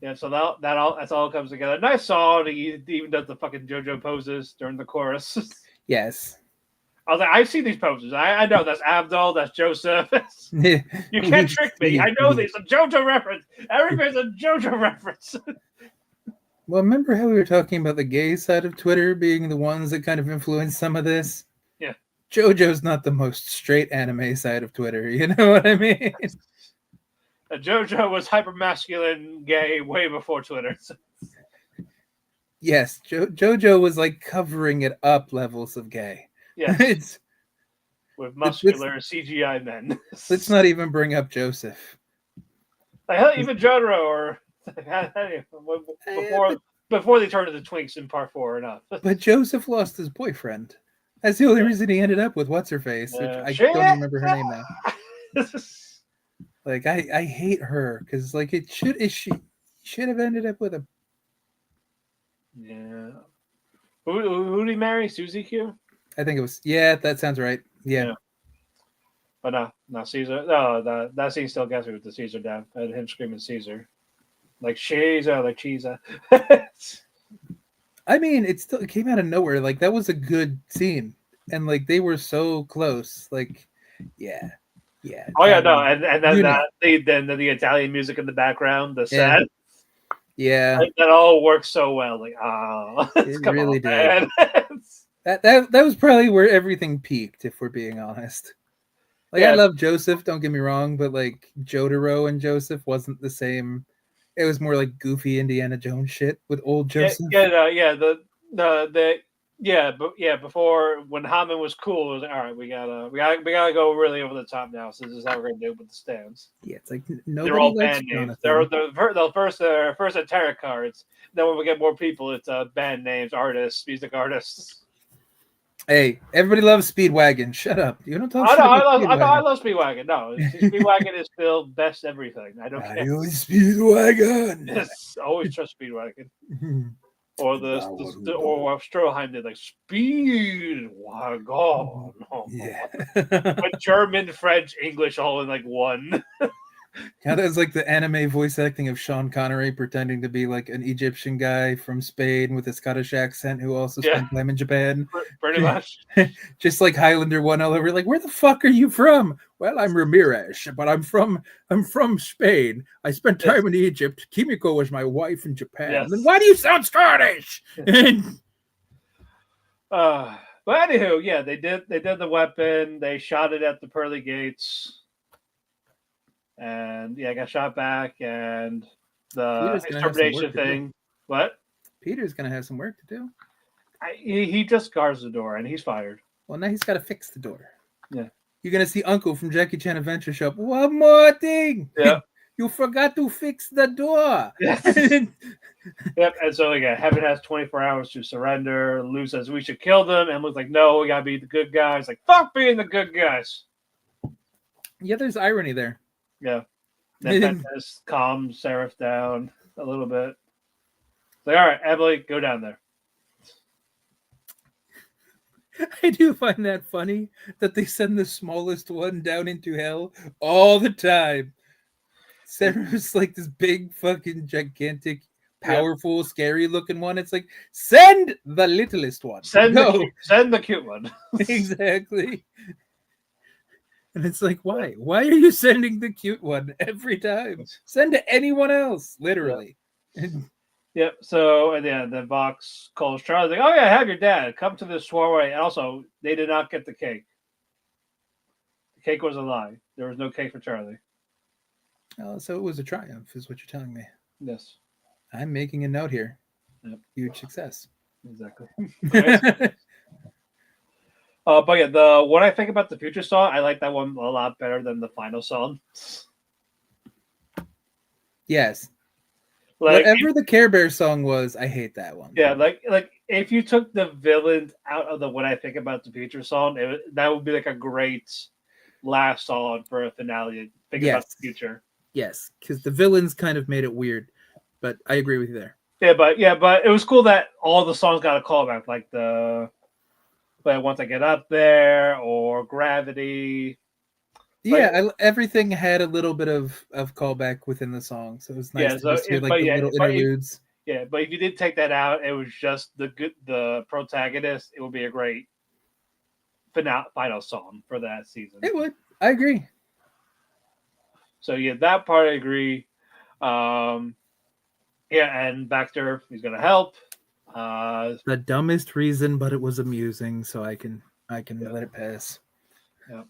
Yeah. So that's all comes together. Nice song. He even does the fucking JoJo poses during the chorus. Yes. I was like, I see these poses. I know that's Abdul, that's Joseph. You can't trick me. I know these. A JoJo reference. Everybody's a JoJo reference. Well, remember how we were talking about the gay side of Twitter being the ones that kind of influenced some of this? Yeah. JoJo's not the most straight anime side of Twitter. You know what I mean? JoJo was hypermasculine gay way before Twitter. Yes, JoJo was like covering it up levels of gay. Yes. With muscular CGI men. Let's not even bring up Joseph. Like, hell, even Jotaro or before they turned into twinks in part 4 enough. But Joseph lost his boyfriend. That's the only reason he ended up with what's her face. I don't remember her name now. Like I hate her because like she should have ended up with a. Yeah. Who did he marry? Suzy Q? I think it was. Yeah, that sounds right. Yeah. But no, Caesar. No, that scene still gets me with the Caesar down and him screaming Caesar, like Caesar, like Caesar. I mean, it came out of nowhere. Like that was a good scene, and like they were so close. Like, yeah. Oh yeah, no, and then the Italian music in the background, the sad. Yeah, that all works so well. Like, it really did. That was probably where everything peaked, if we're being honest. Like, I love Joseph, don't get me wrong, but like Jotaro and Joseph wasn't the same. It was more like goofy Indiana Jones shit with old Joseph. Before when Hammond was cool, it was like, all right, we gotta go really over the top now. So this is how we're gonna do it with the stands. Yeah, it's like they're all band names. They're first at tarot cards. Then when we get more people, it's band names, artists, music artists. Hey, everybody loves Speedwagon. Shut up. You don't talk. I love Speedwagon. No, Speedwagon is still best everything. I don't care. Speedwagon. Yes, always trust Speedwagon. Or or Stroheim did like Speedwagon. Yeah. But German, French, English all in like one. Yeah, that's like the anime voice acting of Sean Connery pretending to be like an Egyptian guy from Spain with a Scottish accent who also spent time in Japan. Pretty much. Just like Highlander 1 all over. Like, where the fuck are you from? Well, I'm Ramirez, but I'm from Spain. I spent time in Egypt. Kimiko was my wife in Japan. Yes. Then why do you sound Scottish? But anywho, yeah, they did the weapon. They shot it at the pearly gates. And I got shot back, and the extermination thing. What? Peter's gonna have some work to do. He just guards the door, and he's fired. Well, now he's got to fix the door. Yeah. You're gonna see Uncle from Jackie Chan Adventure Shop. One more thing. Yeah. You forgot to fix the door. Yes. Yep. And so Heaven has 24 hours to surrender. Lou says we should kill them, and Lou's like, no, we gotta be the good guys. Like, fuck being the good guys. Yeah, there's irony there. Yeah. Then Pentas calms Seraph down a little bit. It's like, all right, Emily, go down there. I do find that funny that they send the smallest one down into hell all the time. Seraph's like this big, fucking, gigantic, powerful, scary looking one. It's like, send the littlest one. Send the cute one. Exactly. And it's like, why? Why are you sending the cute one every time? Send to anyone else, literally. Yep. So, and then Vox calls Charlie, like, oh, yeah, have your dad. Come to this soiree. And also, they did not get the cake. The cake was a lie. There was no cake for Charlie. Oh, so it was a triumph, is what you're telling me. Yes. I'm making a note here. Yep. Huge success. Exactly. But yeah, what I think about the future song, I like that one a lot better than the final song. Yes. Like, Whatever the Care Bear song was, I hate that one. yeah, like if you took the villains out of the "When I Think About the Future" song, that would be like a great last song for a finale. Think about Yes. the future. Yes, because the villains kind of made it weird, but I agree with you there. But it was cool that all the songs got a callback, like the "But Once I Get Up There" or "Gravity." Like, Yeah, everything had a little bit of callback within the song, so it was nice yeah, to so just hear like but the yeah, little interludes. but if you did take that out, it was just the protagonist. It would be a great final song for that season. It would. I agree. So yeah, that part I agree. Yeah, and Baxter, he's gonna help. The dumbest reason, but it was amusing, so I can Yeah. let it pass. Yeah,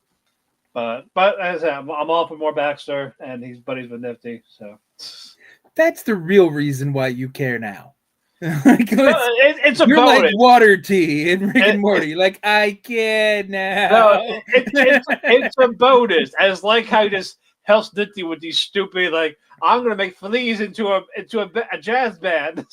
but as I said, I'm all for more Baxter, and he's buddies with Nifty. So That's the real reason why you care now. Like, it's a you're bonus. like water tea in Rick and It- Morty. Like, I care now. No, it's a bonus. As like how he just helps Nifty with these stupid like I'm gonna make fleas into a jazz band.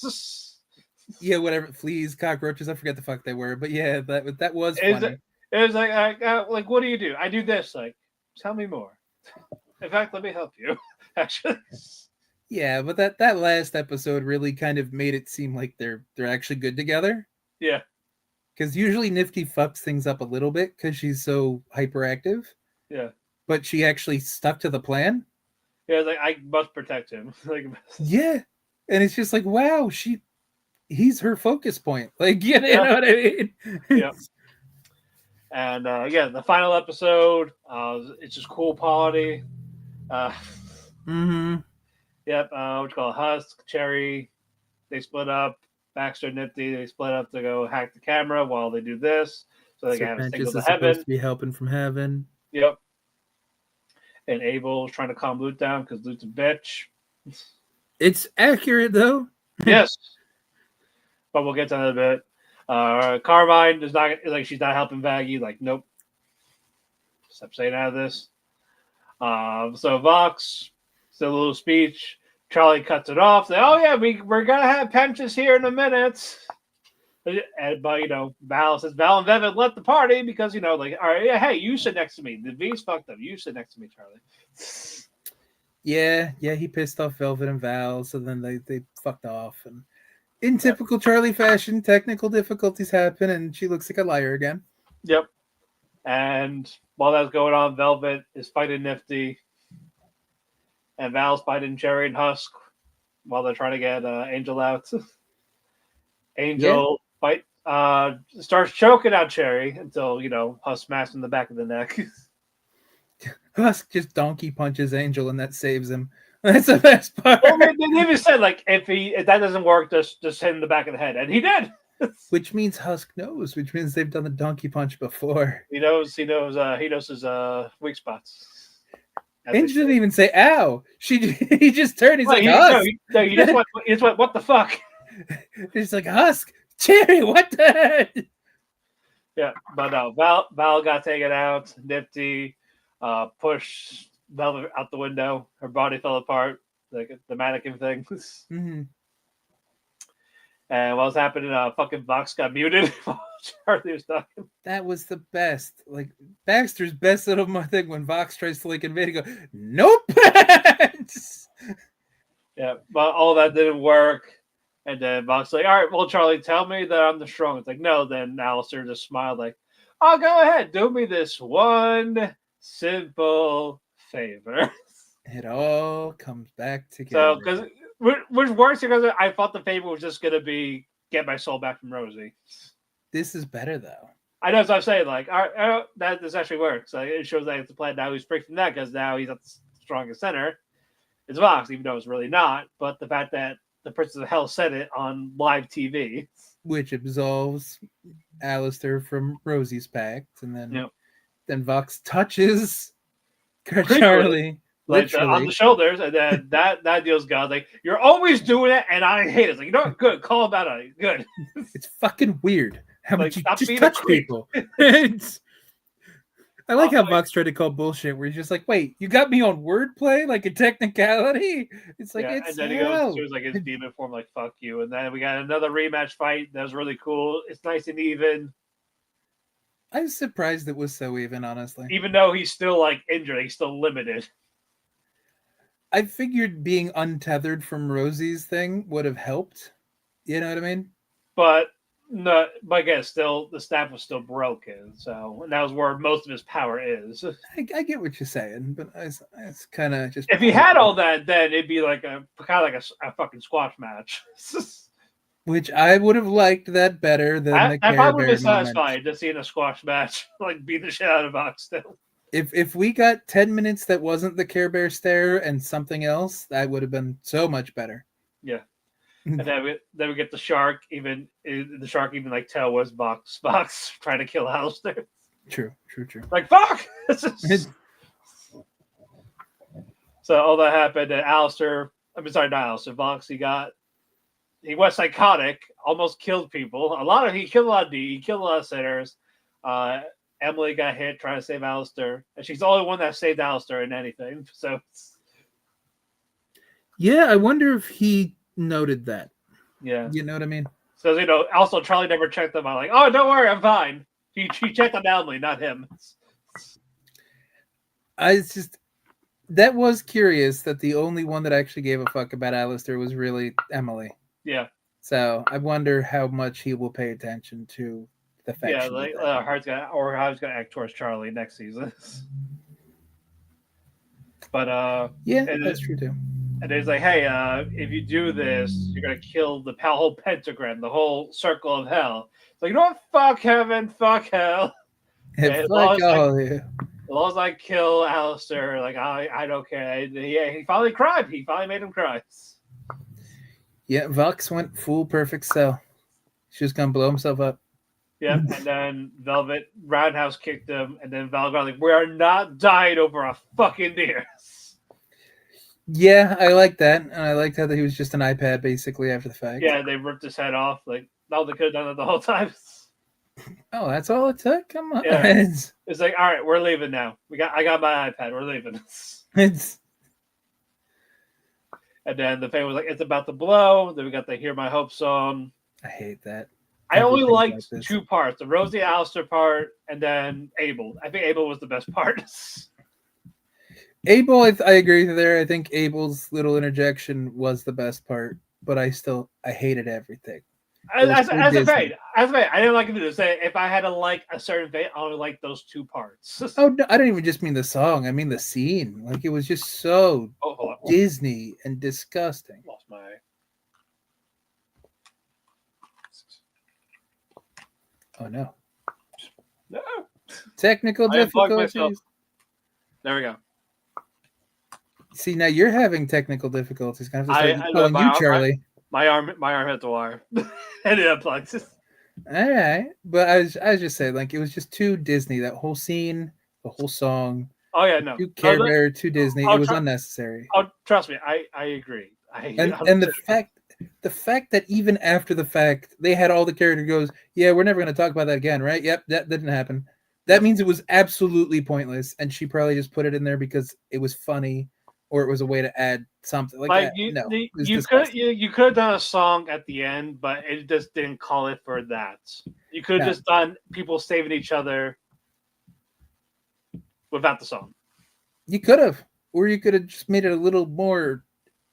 Yeah, whatever. Fleas, cockroaches. I forget the fuck they were, but yeah, that was funny. It was like what do you do? I do this. Like, tell me more. In fact, let me help you. Actually, Yeah, but that last episode really kind of made it seem like they're actually good together. yeah, Because usually Nifty fucks things up a little bit because she's so hyperactive, yeah, but she actually stuck to the plan. yeah. Like I must protect him. Like, Yeah, and it's just like, wow, he's her focus point. Like, you Yeah. know what I mean? Yeah. And the final episode, it's just cool party. Mm-hmm. Yep, what you call it, Husk, Cherry, they split up. Baxter, Nifty, they split up to go hack the camera while they do this, so they can have a Serpentious signal is to supposed heaven. to be helping from heaven. Yep. And Abel's trying to calm Loot down because Loot's a bitch. It's accurate though. Yes, but we'll get to that in a bit. Carmine is not like she's not helping Vaggie. Like, nope. Stop saying out of this. So Vox, still a little speech. Charlie cuts it off. Say, oh yeah, we're gonna have Penches here in a minute. But Val says Val and Vevin left the party because all right, yeah, hey, you sit next to me. The V's fucked up. You sit next to me, Charlie. Yeah, he pissed off Velvet and Val, so then they fucked off. And in typical Charlie fashion, technical difficulties happen, and she looks like a liar again. Yep. And while that's going on, Velvet is fighting Nifty, and Val's fighting Cherry and Husk while they're trying to get Angel out. Angel starts choking out Cherry until Husk smacks in the back of the neck. Husk just donkey punches Angel, and that saves him. That's the best part. Well, they even said like if that doesn't work, just hit him in the back of the head, and he did. Which means Husk knows. Which means they've done the donkey punch before. He knows his weak spots. Angel didn't even say "ow." He just turned. He's like, Husk. No, you just went. What the fuck? He's like, Husk, Cherry, what the? Yeah, but no. Val got taken out. Nifty pushed Velvet out the window. Her body fell apart, like the mannequin thing. Mm-hmm. And what was happening? Fucking Vox got muted while Charlie was talking. That was the best. Like Baxter's best little thing when Vox tries to like invade and go, nope. Yeah, but all that didn't work. And then Vox like, all right, well, Charlie, tell me that I'm the strongest. Like, no. Then Alistair just smiled like, oh, go ahead, do me this one simple favor. It all comes back together. So, because which works because I thought the favor was just gonna be get my soul back from Rosie. This is better though. I know, as I'm saying, like, all right, that this actually works. Like, it shows that it's a plan. Now he's free from that because now he's at the strongest center. It's Vox, even though it's really not. But the fact that the Princess of Hell said it on live TV, which absolves Alistair from Rosie's pact, and then Vox touches Charlie. like on the shoulders, and then that deal's gone. Like, you're always doing it, and I hate it. It's like, good, call him out on it. Good. It's fucking weird how much you stop just being touch a creep. people. I like how Vox tried to call bullshit, where he's just like, "Wait, you got me on wordplay, like a technicality." It's like Yeah, it's and then he goes hell. to like his demon form, like "fuck you," and then we got another rematch fight that was really cool. It's nice and even, I'm surprised it was so even, honestly. even though he's still like injured, he's still limited. I figured being untethered from Rosie's thing would have helped. You know what I mean? But no, but again, still the staff was still broken, so and that was where most of his power is. I get what you're saying, but it's kind of just. If he had all that, then it'd be like a kind of like a fucking squash match. Which I would have liked that better than the I Care probably would Bear be moment. satisfied just seeing a squash match, like beat the shit out of Vox still. If we got 10 minutes that wasn't the Care Bear stare and something else, that would have been so much better. Yeah. And then we get the shark. Even the shark, even like tell was Box trying to kill Alistair. True. Like fuck. So all that happened, and Alistair. I mean, sorry, not Alistair. Box. He went psychotic, almost killed people. He killed a lot of D. He killed a lot of sinners. Emily got hit trying to save Alistair, and she's the only one that saved Alistair in anything. So Yeah, I wonder if he noted that. yeah, You know what I mean? so also Charlie never checked them out. Like, oh, don't worry, I'm fine. She checked on Emily, not him. It's just that was curious that the only one that actually gave a fuck about Alistair was really Emily. Yeah. So I wonder how much he will pay attention to the fact. Yeah, like how he's gonna act towards Charlie next season. But yeah, that's true too. And he's like, hey, if you do this, you're gonna kill the whole pentagram, the whole circle of hell. It's like, you know what? Fuck heaven, fuck hell. As long as I kill Alistair, like I don't care. Yeah, he finally cried. He finally made him cry. Yeah, Vox went full perfect cell. She was gonna blow himself up. Yeah, and then Velvet Roundhouse kicked him, and then Velvet like, we are not dying over a fucking deer. Yeah, I like that, and I liked how that he was just an iPad basically after the fact. Yeah, they ripped his head off. Like, no, they could have done it the whole time. Oh, that's all it took. Come on. Yeah. It's like, all right, we're leaving now. I got my iPad. We're leaving. And then the fan was like, it's about to blow. Then we got the Hear My Hope song. I hate that. I only liked two parts, the Rosie Alistair part and then Abel. I think Abel was the best part. Abel, I agree there. I think Abel's little interjection was the best part, but I hated everything. As a fan, I didn't like it to say if I had to like a certain fan, I only like those two parts. Oh, no, I don't even just mean the song. I mean the scene. Like, it was just so Disney and disgusting. Lost my... Oh, no. No. Technical difficulties. There we go. See, now you're having technical difficulties. I'm have to start calling you Charlie. My arm hit the wire. And it unplugged. All right, but I was just saying, like, it was just too Disney. That whole scene, the whole song. Oh yeah, no. Too Care Bear, too Disney. It was unnecessary. Oh, trust me, I agree. And the fact that even after the fact they had all the character goes, yeah, we're never going to talk about that again, right? Yep, that didn't happen. That means it was absolutely pointless, and she probably just put it in there because it was funny, or it was a way to add something like that. You could have done a song at the end, but it just didn't call it for that. You could have just done people saving each other without the song. You could have, or you could have just made it a little more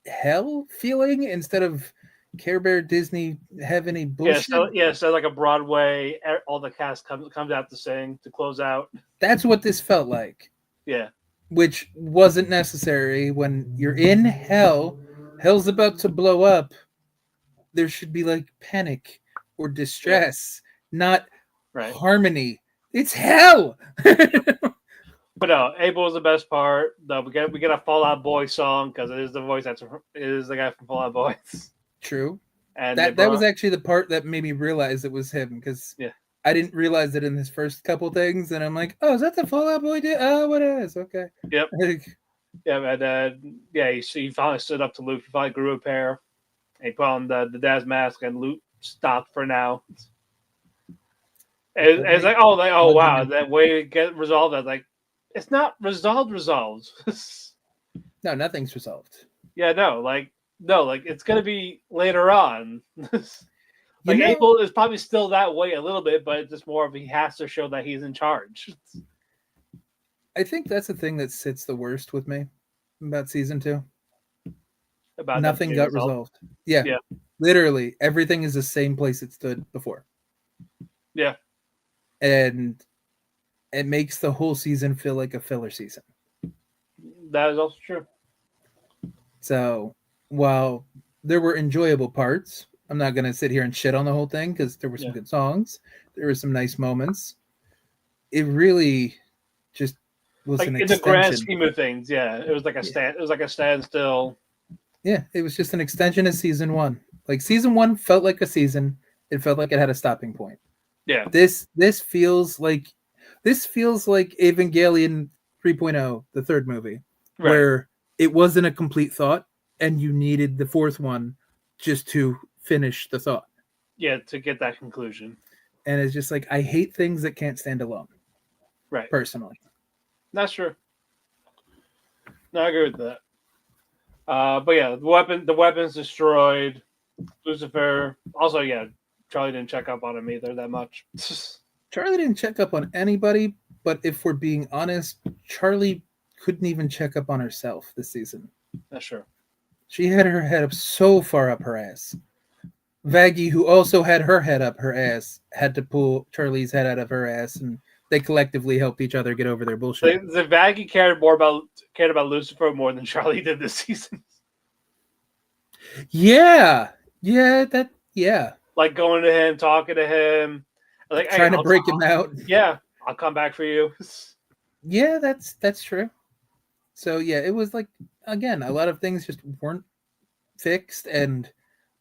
hell feeling instead of Care Bear Disney heavenly bullshit. So like a Broadway, all the cast comes out to sing to close out. That's what this felt like. Yeah. Which wasn't necessary. When you're in hell, hell's about to blow up. There should be like panic or distress, not harmony. It's hell. But no, Abel was the best part. No, we get a Fall Out Boy song because it is the guy from Fall Out Boys. True. And that was actually the part that made me realize it was him, because I didn't realize it in his first couple things, and I'm like, oh, is that the Fall Out Boy? Oh, it is. Okay. Yep. And he finally stood up to Luke. He finally grew a pair. He put on the dad's mask, and Luke stopped for now. It's like, oh, Nudging wow, him. that way to get resolved. I was like, it's not resolved. No, nothing's resolved. Yeah, no, like it's gonna be later on. You Like know, Abel is probably still that way a little bit, but it's just more of he has to show that he's in charge. I think that's the thing that sits the worst with me about season 2. About nothing Nothing being got resolved. resolved. Yeah, Yeah, literally everything is the same place it stood before, yeah, and it makes the whole season feel like a filler season. that is also true. So while there were enjoyable parts, I'm not gonna sit here and shit on the whole thing because there were some Yeah, good songs, there were some nice moments. It really just was like an in the grand extension. scheme of things, yeah, it was like a Yeah, stand. It was like a standstill. yeah, it was just an extension of season 1. Like season 1 felt like a season. It felt like it had a stopping point. Yeah, This feels like Evangelion 3.0, the third movie, right. where it wasn't a complete thought and you needed the fourth one just to finish the thought. Yeah, to get that conclusion. And it's just like I hate things that can't stand alone, Right. personally. That's true. No, I agree with that. But yeah, the weapon's destroyed. Lucifer. Also, yeah, Charlie didn't check up on him either that much. Charlie didn't check up on anybody, but if we're being honest, Charlie couldn't even check up on herself this season. That's true. She had her head up so far up her ass. Vaggie, who also had her head up her ass, had to pull Charlie's head out of her ass, and they collectively helped each other get over their bullshit. The Vaggie cared about Lucifer more than Charlie did this season. Yeah, yeah. Like going to him, talking to him, like, hey, Trying to break him out. Yeah, I'll come back for you. Yeah, that's true. So yeah, it was like again, a lot of things just weren't fixed, and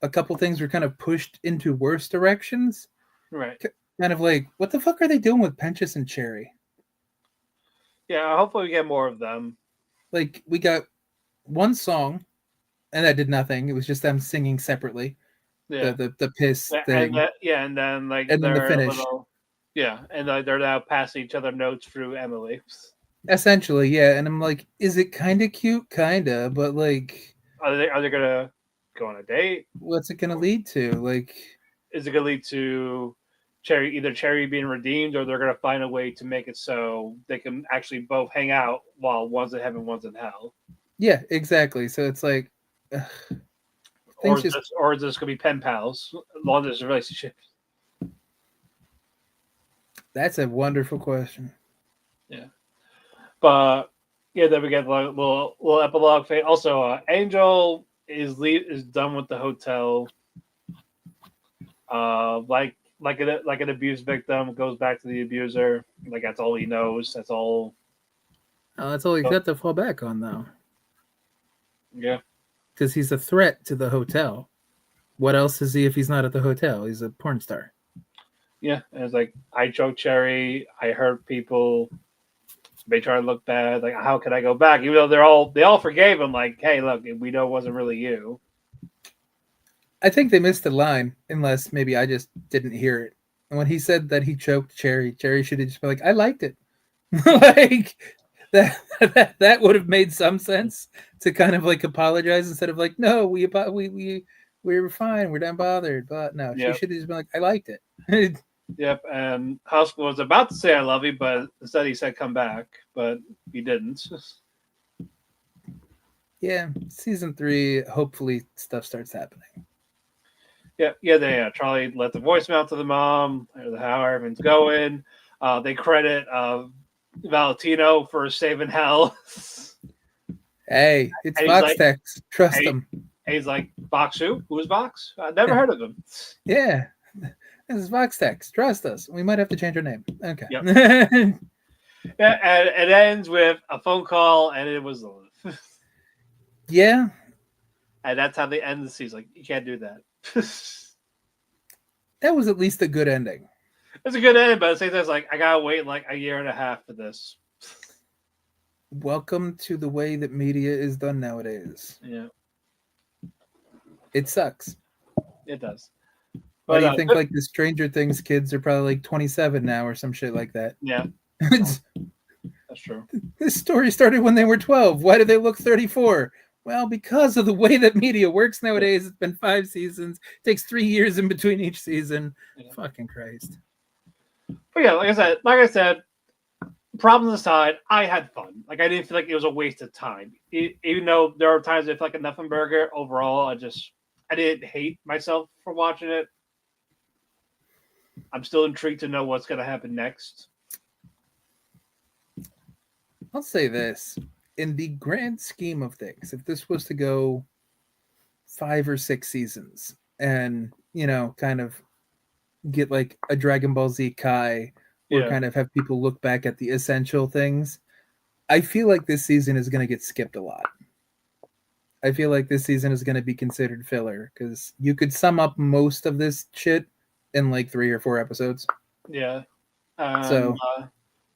a couple things were kind of pushed into worse directions. Right. Kind of like, what the fuck are they doing with Penchus and Cherry? Yeah, hopefully we get more of them. Like we got one song, and that did nothing. It was just them singing separately. Yeah. The piss thing, and then like and then the they're a finish. little, yeah, and they're now passing each other notes through Emily. Essentially, yeah. And I'm like, is it kind of cute? Kinda, but like, Are they gonna go on a date? what's it gonna lead to? Like, Is it gonna lead to Cherry being redeemed, or they're gonna find a way to make it so they can actually both hang out while one's in heaven, one's in hell? yeah, exactly. So it's like, ugh, Or things just is this gonna be pen pals, long distance relationships? that's a wonderful question. Yeah, but yeah, then we get like little epilogue fate. Also, Angel is done with the hotel. Like an abuse victim goes back to the abuser. Like that's all he knows. That's all. Oh, that's all he's got to fall back on, though, Yeah, because he's a threat to the hotel. What else is he if he's not at the hotel? He's a porn star. yeah. And it's like I choked Cherry. I hurt people. They try to look bad. Like how could I go back? Even though they all forgave him. Like hey, look, we know it wasn't really you. I think they missed the line, unless maybe I just didn't hear it. And when he said that he choked Cherry, Cherry should have just been like, "I liked it." Like that would have made some sense to kind of like apologize instead of like, "No, we were fine, we're not bothered." But no, she Yep. should have just been like, "I liked it." Yep. And Husk was about to say I love you, but instead he said come back, but he didn't. Yeah, season 3. Hopefully, stuff starts happening. Yeah. Charlie left the voicemail to the mom, or how everything's going. They credit Valentino for saving hell. Hey, it's And he's Vox like, Text. Trust hey, them. and he's like, Box who? Who is Box? I never heard of him. Yeah, this is Vox Text. Trust us. We might have to change our name. Okay. Yep. Yeah, and it ends with a phone call, and it was Lilith. Yeah, And that's how they end the season. Like, you can't do that. that was at least a good ending. It's a good end, but at the same time, it's like, I gotta wait like a year and a half for this. Welcome to the way that media is done nowadays. Yeah, It sucks. it does. Why But do you think like the Stranger Things kids are probably like 27 now or some shit like that? yeah, It's- that's true. this story started when they were 12. Why do they look 34? Well, because of the way that media works nowadays. It's been 5 seasons. It takes 3 years in between each season. Yeah. Fucking Christ. But yeah, like I said, problems aside, I had fun. Like I didn't feel like it was a waste of time. Even though there are times I feel like a nothing burger. Overall, I didn't hate myself for watching it. I'm still intrigued to know what's going to happen next. I'll say this. In the grand scheme of things, if this was to go 5 or 6 seasons and, kind of get like a Dragon Ball Z Kai or Yeah, kind of have people look back at the essential things, I feel like this season is going to get skipped a lot. I feel like this season is going to be considered filler because you could sum up most of this shit in like 3 or 4 episodes. yeah. So,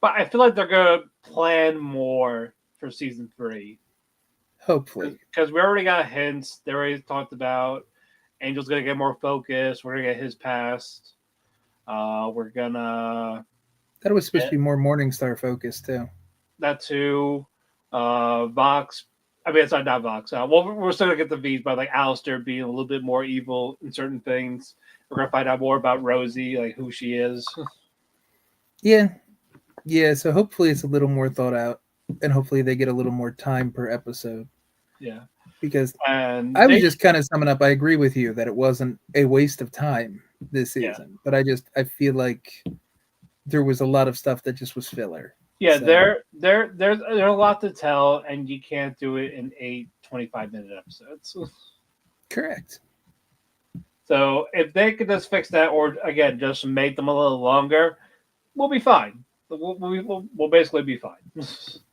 But I feel like they're going to plan more for season 3 hopefully. because we already got hints. They already talked about Angel's going to get more focus. We're going to get his past. We're gonna That was supposed to be more Morningstar focused too. that too. Vox. I mean, it's not Vox. Well, we're still gonna get the V's by like Alistair being a little bit more evil in certain things. We're gonna find out more about Rosie, like who she is. Yeah. So hopefully it's a little more thought out, and hopefully they get a little more time per episode. Yeah, Because and I was just kind of summing up. I agree with you that it wasn't a waste of time this Yeah. season, but I feel like there was a lot of stuff that just was filler. yeah, So, there's a lot to tell, and you can't do it in 8 25-minute episodes. correct. So if they could just fix that, or again, just make them a little longer, we'll be fine. We'll basically be fine.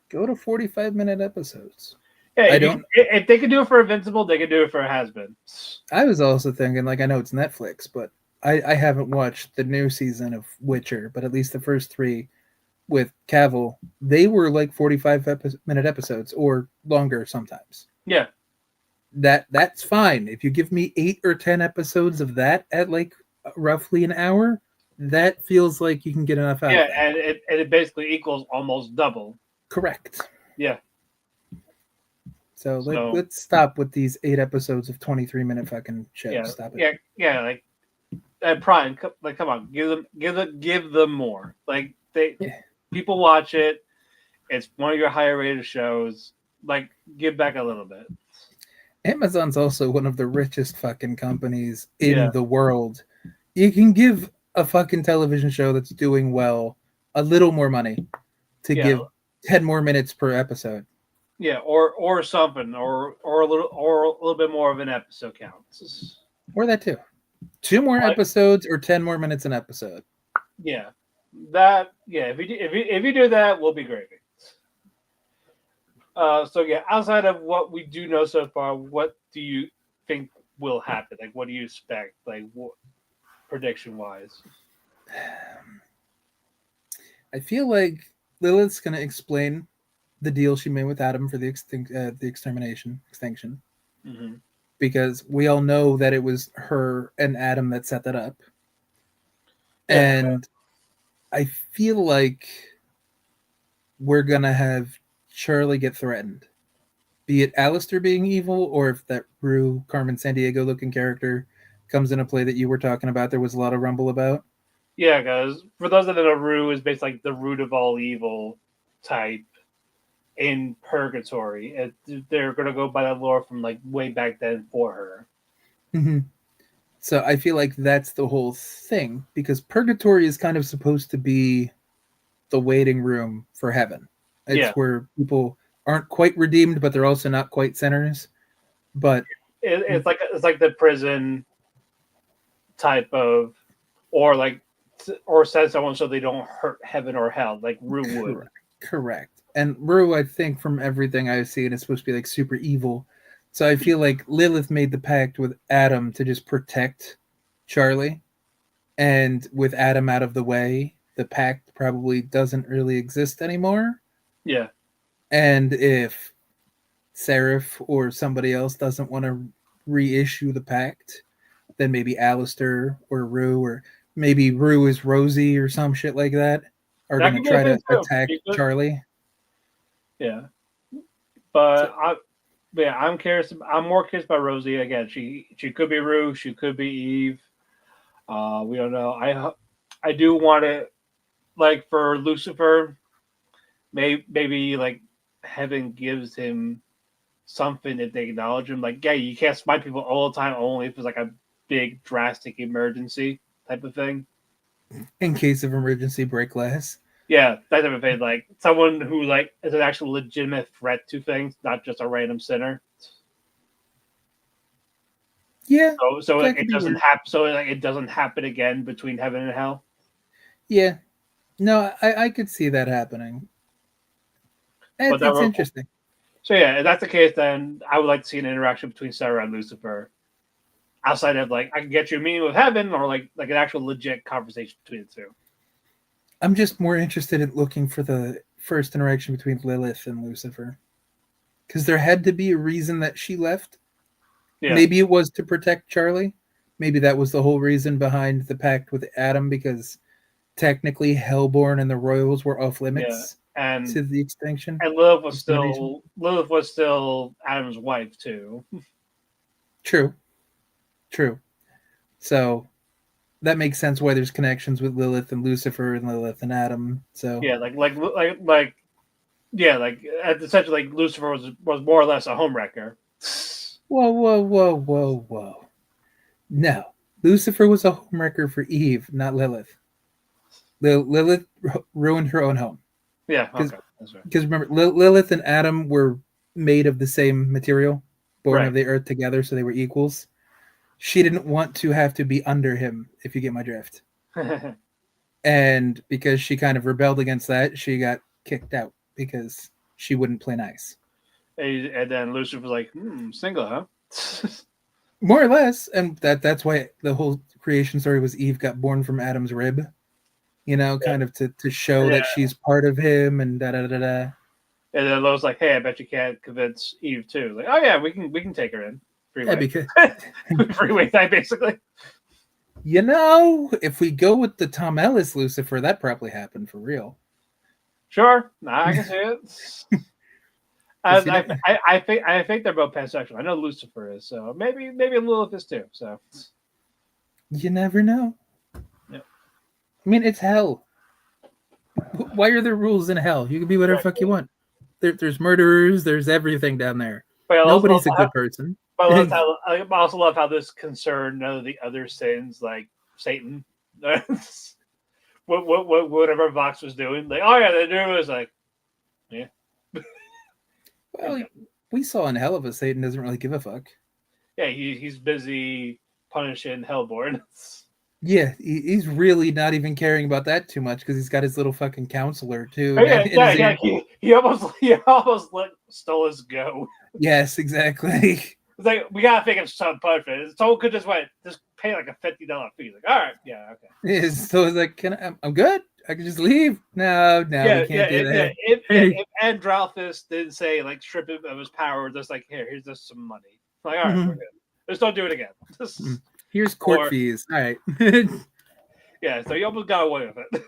Go to 45-minute episodes. Yeah, I if, don't. if they could do it for Invincible, they could do it for Has Been. I was also thinking, like, I know it's Netflix, but I haven't watched the new season of Witcher, but at least the first 3 with Cavill, they were like 45-minute episodes or longer sometimes. Yeah, That's fine. If you give me 8 or 10 episodes of that at like roughly an hour, that feels like you can get enough out yeah, of that. and it basically equals almost double. Correct. Yeah, So, So- let's stop with these 8 episodes of 23-minute fucking shows. yeah, Stop it. yeah. Like Prime, like come on, give them more. Like Yeah. people watch it. It's one of your higher rated shows. Like give back a little bit. Amazon's also one of the richest fucking companies in Yeah. the world. You can give a fucking television show that's doing well a little more money to Yeah. give 10 more minutes per episode. Yeah, or something, or a little bit more of an episode count. Or that too. 2 more Like- episodes or 10 more minutes an episode. Yeah, that yeah. If you do that, we'll be gravy. So yeah, outside of what we do know so far, what do you think will happen? Like, what do you expect? Like, what prediction wise? I feel like Lilith's going to explain the deal she made with Adam for the extinction, Mm-hmm. because we all know that it was her and Adam that set that up. Yeah, And I feel like we're going to have Charlie get threatened. Be it Alistair being evil, or if that Rue, Carmen Sandiego looking character comes into play that you were talking about, there was a lot of rumble about. Yeah, because for those that don't know, Rue is basically like the root of all evil type in purgatory. They're going to go by that lore from like way back then for her. Mm-hmm. So I feel like that's the whole thing, because purgatory is kind of supposed to be the waiting room for heaven. It's where people aren't quite redeemed, but they're also not quite sinners. But It's like the prison type of, or send someone so they don't hurt heaven or hell, like Rue would. Correct. And Rue, I think from everything I've seen, is supposed to be like super evil. So I feel like Lilith made the pact with Adam to just protect Charlie. And with Adam out of the way, the pact probably doesn't really exist anymore. Yeah. And if Seraph or somebody else doesn't want to reissue the pact, then maybe Alistair or Rue, or maybe Rue is Rosie or some shit like that, are That going to could be a try thing to too. attack Charlie. Yeah, but So, I'm curious. I'm more curious about Rosie again. She could be Rue. She could be Eve. We don't know. I do want to like for Lucifer. Maybe like heaven gives him something if they acknowledge him. Like, yeah, you can't smite people all the time, only if it's like a big drastic emergency type of thing. in case of emergency, break glass. Yeah, that type of thing. Like someone who like is an actual legitimate threat to things, not just a random sinner. Yeah, So like that it could be doesn't weird. happen. So like it doesn't happen again between heaven and hell. Yeah, no, I could see that happening. But that It's were, interesting. so yeah, if that's the case, then I would like to see an interaction between Sarah and Lucifer. Outside of like I can get you a meeting with heaven, or like an actual legit conversation between the two. I'm just more interested in looking for the first interaction between Lilith and Lucifer, because there had to be a reason that she left. Yeah, Maybe it was to protect Charlie. Maybe that was the whole reason behind the pact with Adam, because technically Hellborn and the Royals were off yeah, limits and to the extinction. Extermination. Lilith was still Adam's wife too. True, true. So that makes sense why there's connections with Lilith and Lucifer and Lilith and Adam. So Yeah, yeah, like essentially like Lucifer was more or less a homewrecker. whoa, whoa, whoa, whoa, whoa. No, Lucifer was a homewrecker for Eve, not Lilith. Lilith ruined her own home. Yeah, Because okay, that's right. remember, Lilith and Adam were made of the same material, born Right. of the earth together, so they were equals. She didn't want to have to be under him, if you get my drift. And because she kind of rebelled against that, she got kicked out because she wouldn't play nice. And then Lucifer was like, single, huh? More or less, and that's why the whole creation story was Eve got born from Adam's rib, Yeah. kind of to show Yeah. that she's part of him and da da da da. And then Lois like, hey, I bet you can't convince Eve too. Like, oh yeah, we can take her in. Yeah, Freeway. because Freeway time basically. if we go with the Tom Ellis Lucifer, that probably happened for real. Sure. Nah, I can see it. I think they're both pansexual. I know Lucifer is, so maybe Lilith is too. So You never know. Yep. I mean, it's hell. Why are there rules in hell? You can be whatever fuck you want. There's murderers. There's everything down there. but Nobody's a good person. I also love how this concerned none of the other sins like Satan. Whatever Vox was doing, like, oh yeah, the dude was like, yeah. Well, we saw in Hell of a Satan doesn't really give a fuck. Yeah, he's busy punishing Hellborn. Yeah, he's really not even caring about that too much because he's got his little fucking counselor too. Oh, yeah. He almost like stole his go. Yes, exactly. It's like we gotta think of some punishment. Someone could just pay like a $50 fee. Like, all right, yeah, okay. Yeah, so it's like, I'm good. I can just leave. No, we can't do that. If Androlphus didn't say like strip him of his power, just like here's just some money. Like, all right, we're good. Just don't do it again. Here's court fees. All right. Yeah, so you almost got away with it.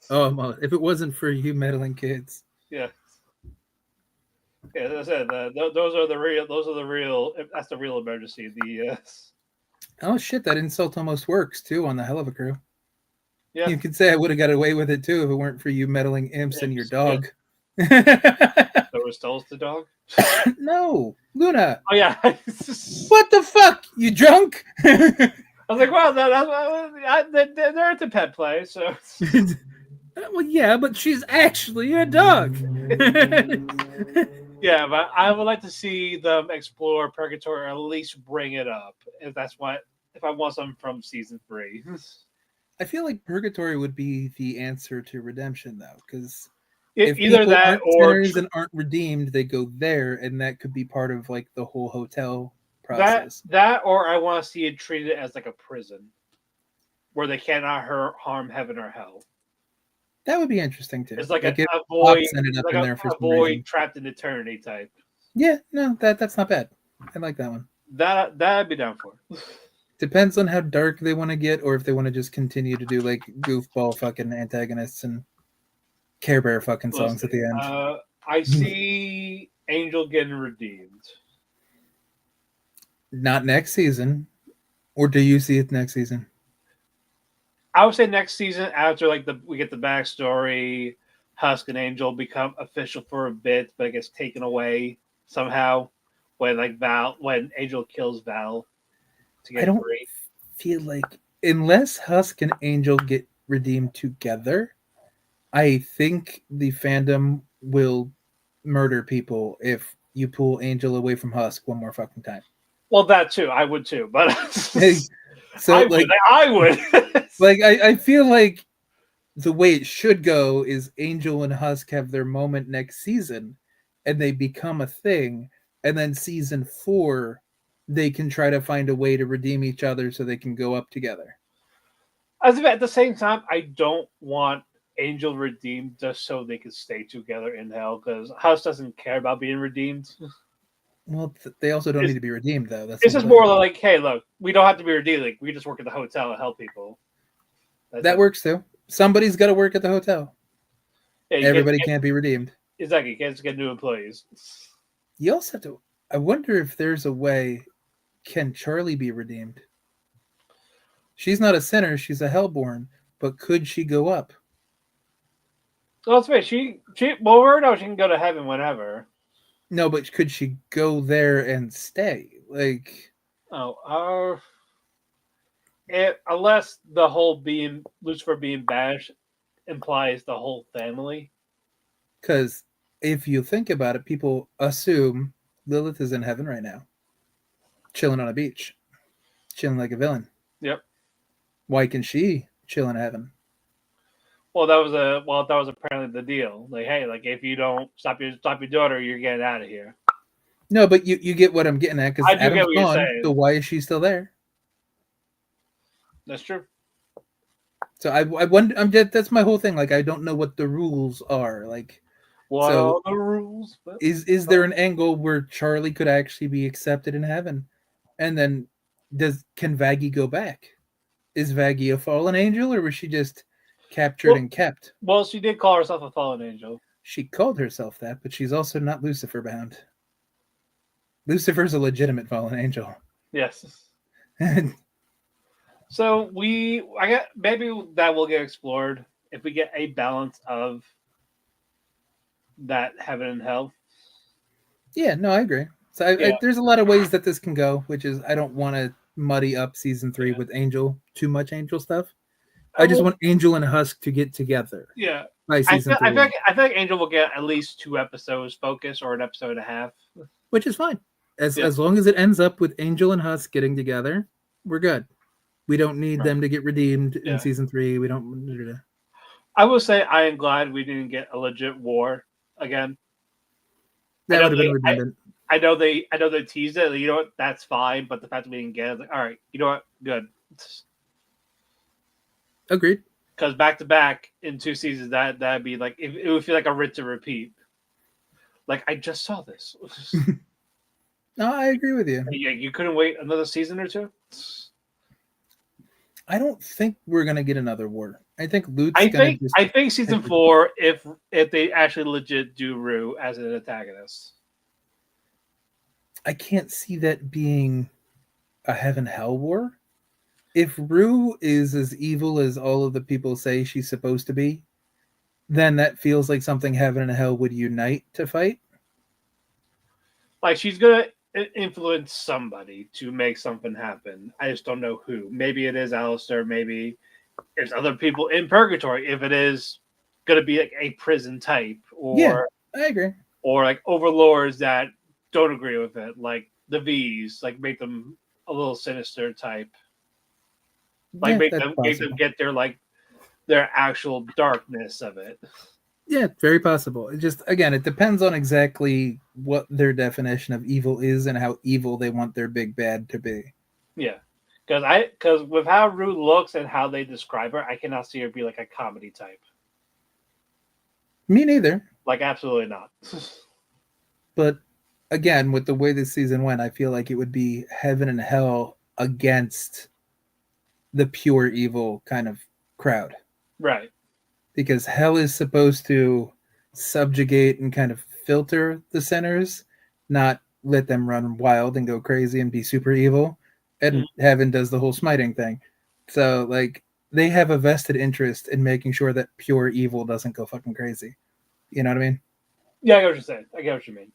Oh, well, if it wasn't for you meddling kids. Yeah. Yeah, as I said, those are the real. That's the real emergency. Oh shit, that insult almost works too on the Hell of a Crew. Yeah, You could say I would have got away with it too if it weren't for you meddling imps and your dog. So was Stolz the dog? No, Luna. Oh yeah. What the fuck? You drunk? I was like, well, they're into pet play, so. Well, yeah, but she's actually a dog. Yeah, but I would like to see them explore Purgatory, or at least bring it up, if I want something from season 3. I feel like Purgatory would be the answer to redemption, though, because Either people that aren't or sinners and aren't redeemed, they go there, and that could be part of like the whole hotel process. that, or I want to see it treated as like a prison, where they cannot harm heaven or hell. That would be interesting too. It's like a void trapped in eternity type. Yeah, no, that's not bad. I like that one. That'd be down for. Depends on how dark they want to get, or if they want to just continue to do like goofball fucking antagonists and Care Bear fucking songs at Listen, the end. I see Angel getting redeemed. Not next season, or do you see it next season? I would say next season after like we get the backstory, Husk and Angel become official for a bit, but it gets taken away somehow when Angel kills Val to I get don't free. feel like unless Husk and Angel get redeemed together, I think the fandom will murder people if you pull Angel away from Husk one more fucking time. Well, that too, I would too, but So like I would. like I feel like the way it should go is Angel and Husk have their moment next season and they become a thing, and then season 4 they can try to find a way to redeem each other so they can go up together. As if at the same time, I don't want Angel redeemed just so they can stay together in hell because House doesn't care about being redeemed. Well, they also don't need to be redeemed though. That's It's the just whole more thing. like, hey, look, we don't have to be redeemed. Like, we just work at the hotel and help people. That works too. Somebody's got to work at the hotel. Yeah, Everybody can't be redeemed. Exactly. You can't just get new employees. You also have to. I wonder if there's a way. Can Charlie be redeemed? She's not a sinner. She's a hellborn. But could she go up? Well, let's face she well, we know she can go to heaven whenever. No, but could she go there and stay? Like, unless the whole being Lucifer being banished implies the whole family. because if you think about it, people assume Lilith is in heaven right now, chilling on a beach, chilling like a villain. Yep. Why can she chill in heaven? Well, that was apparently the deal. Like, hey, like if you don't stop your daughter, you're getting out of here. No, but you get what I'm getting at, because I do Adam's get what you're gone, saying. so why is she still there? That's true. So I wonder. That's my whole thing. Like, I don't know what the rules are. Like, What so are the rules? is there an angle where Charlie could actually be accepted in heaven, and then can Vaggie go back? Is Vaggie a fallen angel, or was she just captured and kept? Well, she did call herself a fallen angel. She called herself that, but she's also not Lucifer bound. Lucifer's a legitimate fallen angel. Yes. So I got maybe that will get explored if we get a balance of that heaven and hell. Yeah, no, I agree. So there's a lot of ways that this can go, which is I don't want to muddy up season 3 with too much Angel stuff. I just want Angel and Husk to get together. Yeah. By season 3. I feel like Angel will get at least 2 episodes focus or an episode and a half. Which is fine. As long as it ends up with Angel and Husk getting together, we're good. We don't need them to get redeemed in season 3. We don't. I will say I am glad we didn't get a legit war again. That would have been redundant. I know they teased it. You know what? That's fine. But the fact that we didn't get it, like, all right, you know what? Good. Agreed. Because back to back in 2 seasons, that'd be like it would feel like a rinse and repeat. Like I just saw this. No, I agree with you. Yeah, you couldn't wait another season or 2. I don't think we're gonna get another war. I think Lute's I think season 4, if they actually legit do Rue as an antagonist. I can't see that being a heaven hell war. If Rue is as evil as all of the people say she's supposed to be, then that feels like something heaven and hell would unite to fight. Like she's gonna influence somebody to make something happen. I just don't know who. Maybe it is Alistair. Maybe there's other people in purgatory. If it is gonna be like a prison type, or I agree, or like overlords that don't agree with it, like the V's, like make them a little sinister type. Like make them get their actual darkness of it. Yeah, very possible. It just again, it depends on exactly what their definition of evil is and how evil they want their big bad to be. Yeah, because with how Rue looks and how they describe her, I cannot see her be like a comedy type. Me neither. Like absolutely not. But again, with the way this season went, I feel like it would be heaven and hell against the pure evil kind of crowd. Right. Because hell is supposed to subjugate and kind of filter the sinners, not let them run wild and go crazy and be super evil. And heaven does the whole smiting thing. So, like, they have a vested interest in making sure that pure evil doesn't go fucking crazy. You know what I mean? Yeah, I get what you're saying. I get what you mean.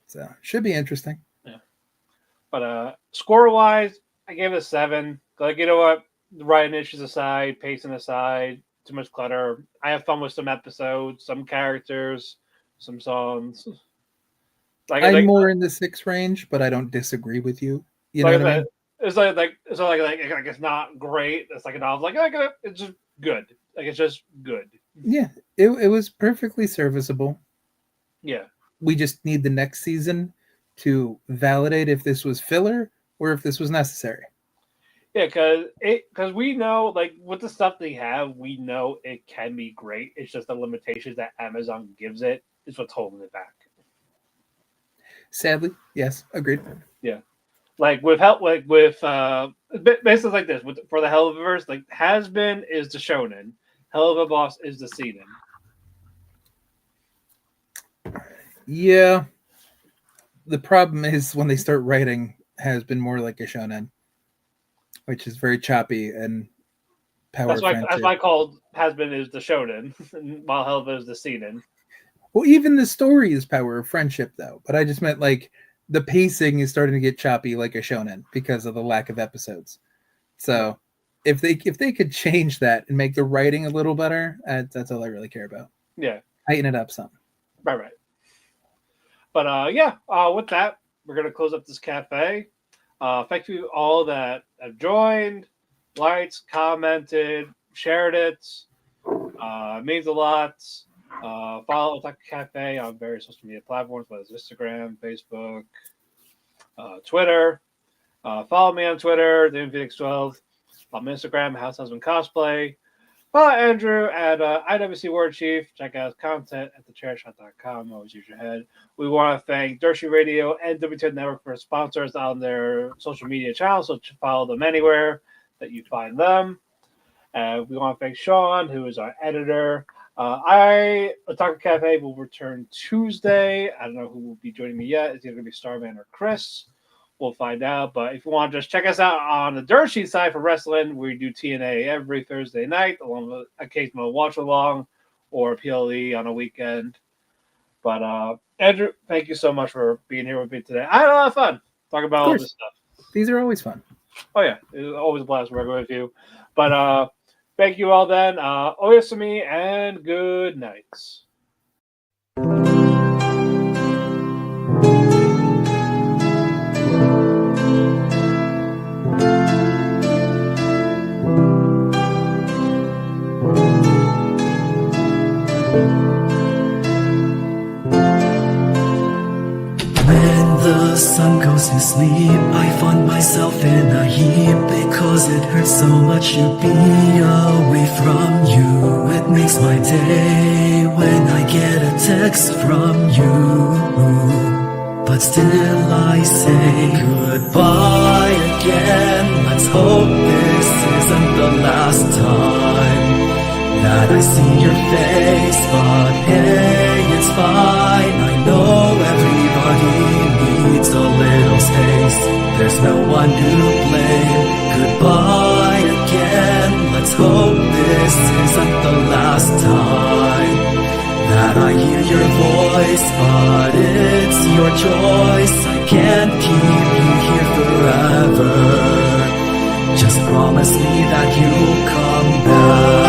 So, should be interesting. Yeah. But score-wise, I gave it a 7. Like, you know what? The writing issues aside, pacing aside, too much clutter. I have fun with some episodes, some characters, some songs. I'm more in the 6 range, but I don't disagree with you. You know what I mean? It's like it's not great. It's like a novel. It's just good. Like, it's just good. Yeah, it was perfectly serviceable. Yeah. We just need the next season to validate if this was filler or if this was necessary. Yeah, because we know, like, with the stuff they have, we know it can be great. It's just the limitations that Amazon gives it is what's holding it back. Sadly, yes, agreed. Yeah, like with help, like with basically like this for the Helliverse, like Has Been is the shonen, Hell of a Boss is the seinen. Yeah, the problem is when they start writing Has Been more like a shonen, which is very choppy and power. That's why I called Has Been is the shonen, while Helva is the seinen. Well, even the story is power of friendship, though. But I just meant, like, the pacing is starting to get choppy like a shonen because of the lack of episodes. So if they could change that and make the writing a little better, that's all I really care about. Yeah. Tighten it up some. Right. But with that, we're going to close up this cafe. Thank you all that have joined, liked, commented, shared it. Means a lot. Follow Otalku Cafe on various social media platforms, whether it's Instagram, Facebook, Twitter. Follow me on Twitter, DamonPhoenix12. Follow me on Instagram, House Husband Cosplay. Follow Andrew at IWC Word Chief. Check out his content at thechairshot.com. Always use your head. We want to thank Dershi Radio and W10 Network for sponsors on their social media channels, so follow them anywhere that you find them. We want to thank Sean, who is our editor. Otalku Cafe will return Tuesday. I don't know who will be joining me yet. It's either going to be Starman or Chris. We'll find out. But if you want to just check us out on the Dirt Sheet side for wrestling, we do TNA every Thursday night, along with occasional watch along or PLE on a weekend. But Andrew, thank you so much for being here with me today. I had a lot of fun talking about all this stuff. These are always fun. Oh yeah, it's always a blast working with you. But thank you all then. Oyasumi and good nights. The sun goes to sleep, I find myself in a heap because it hurts so much to be away from you. It makes my day when I get a text from you, but still I say goodbye again. Let's hope this isn't the last time that I see your face, but hey, it's fine. I know everybody needs a little space. There's no one to blame. Goodbye again. Let's hope this isn't the last time that I hear your voice, but it's your choice. I can't keep you here forever. Just promise me that you'll come back.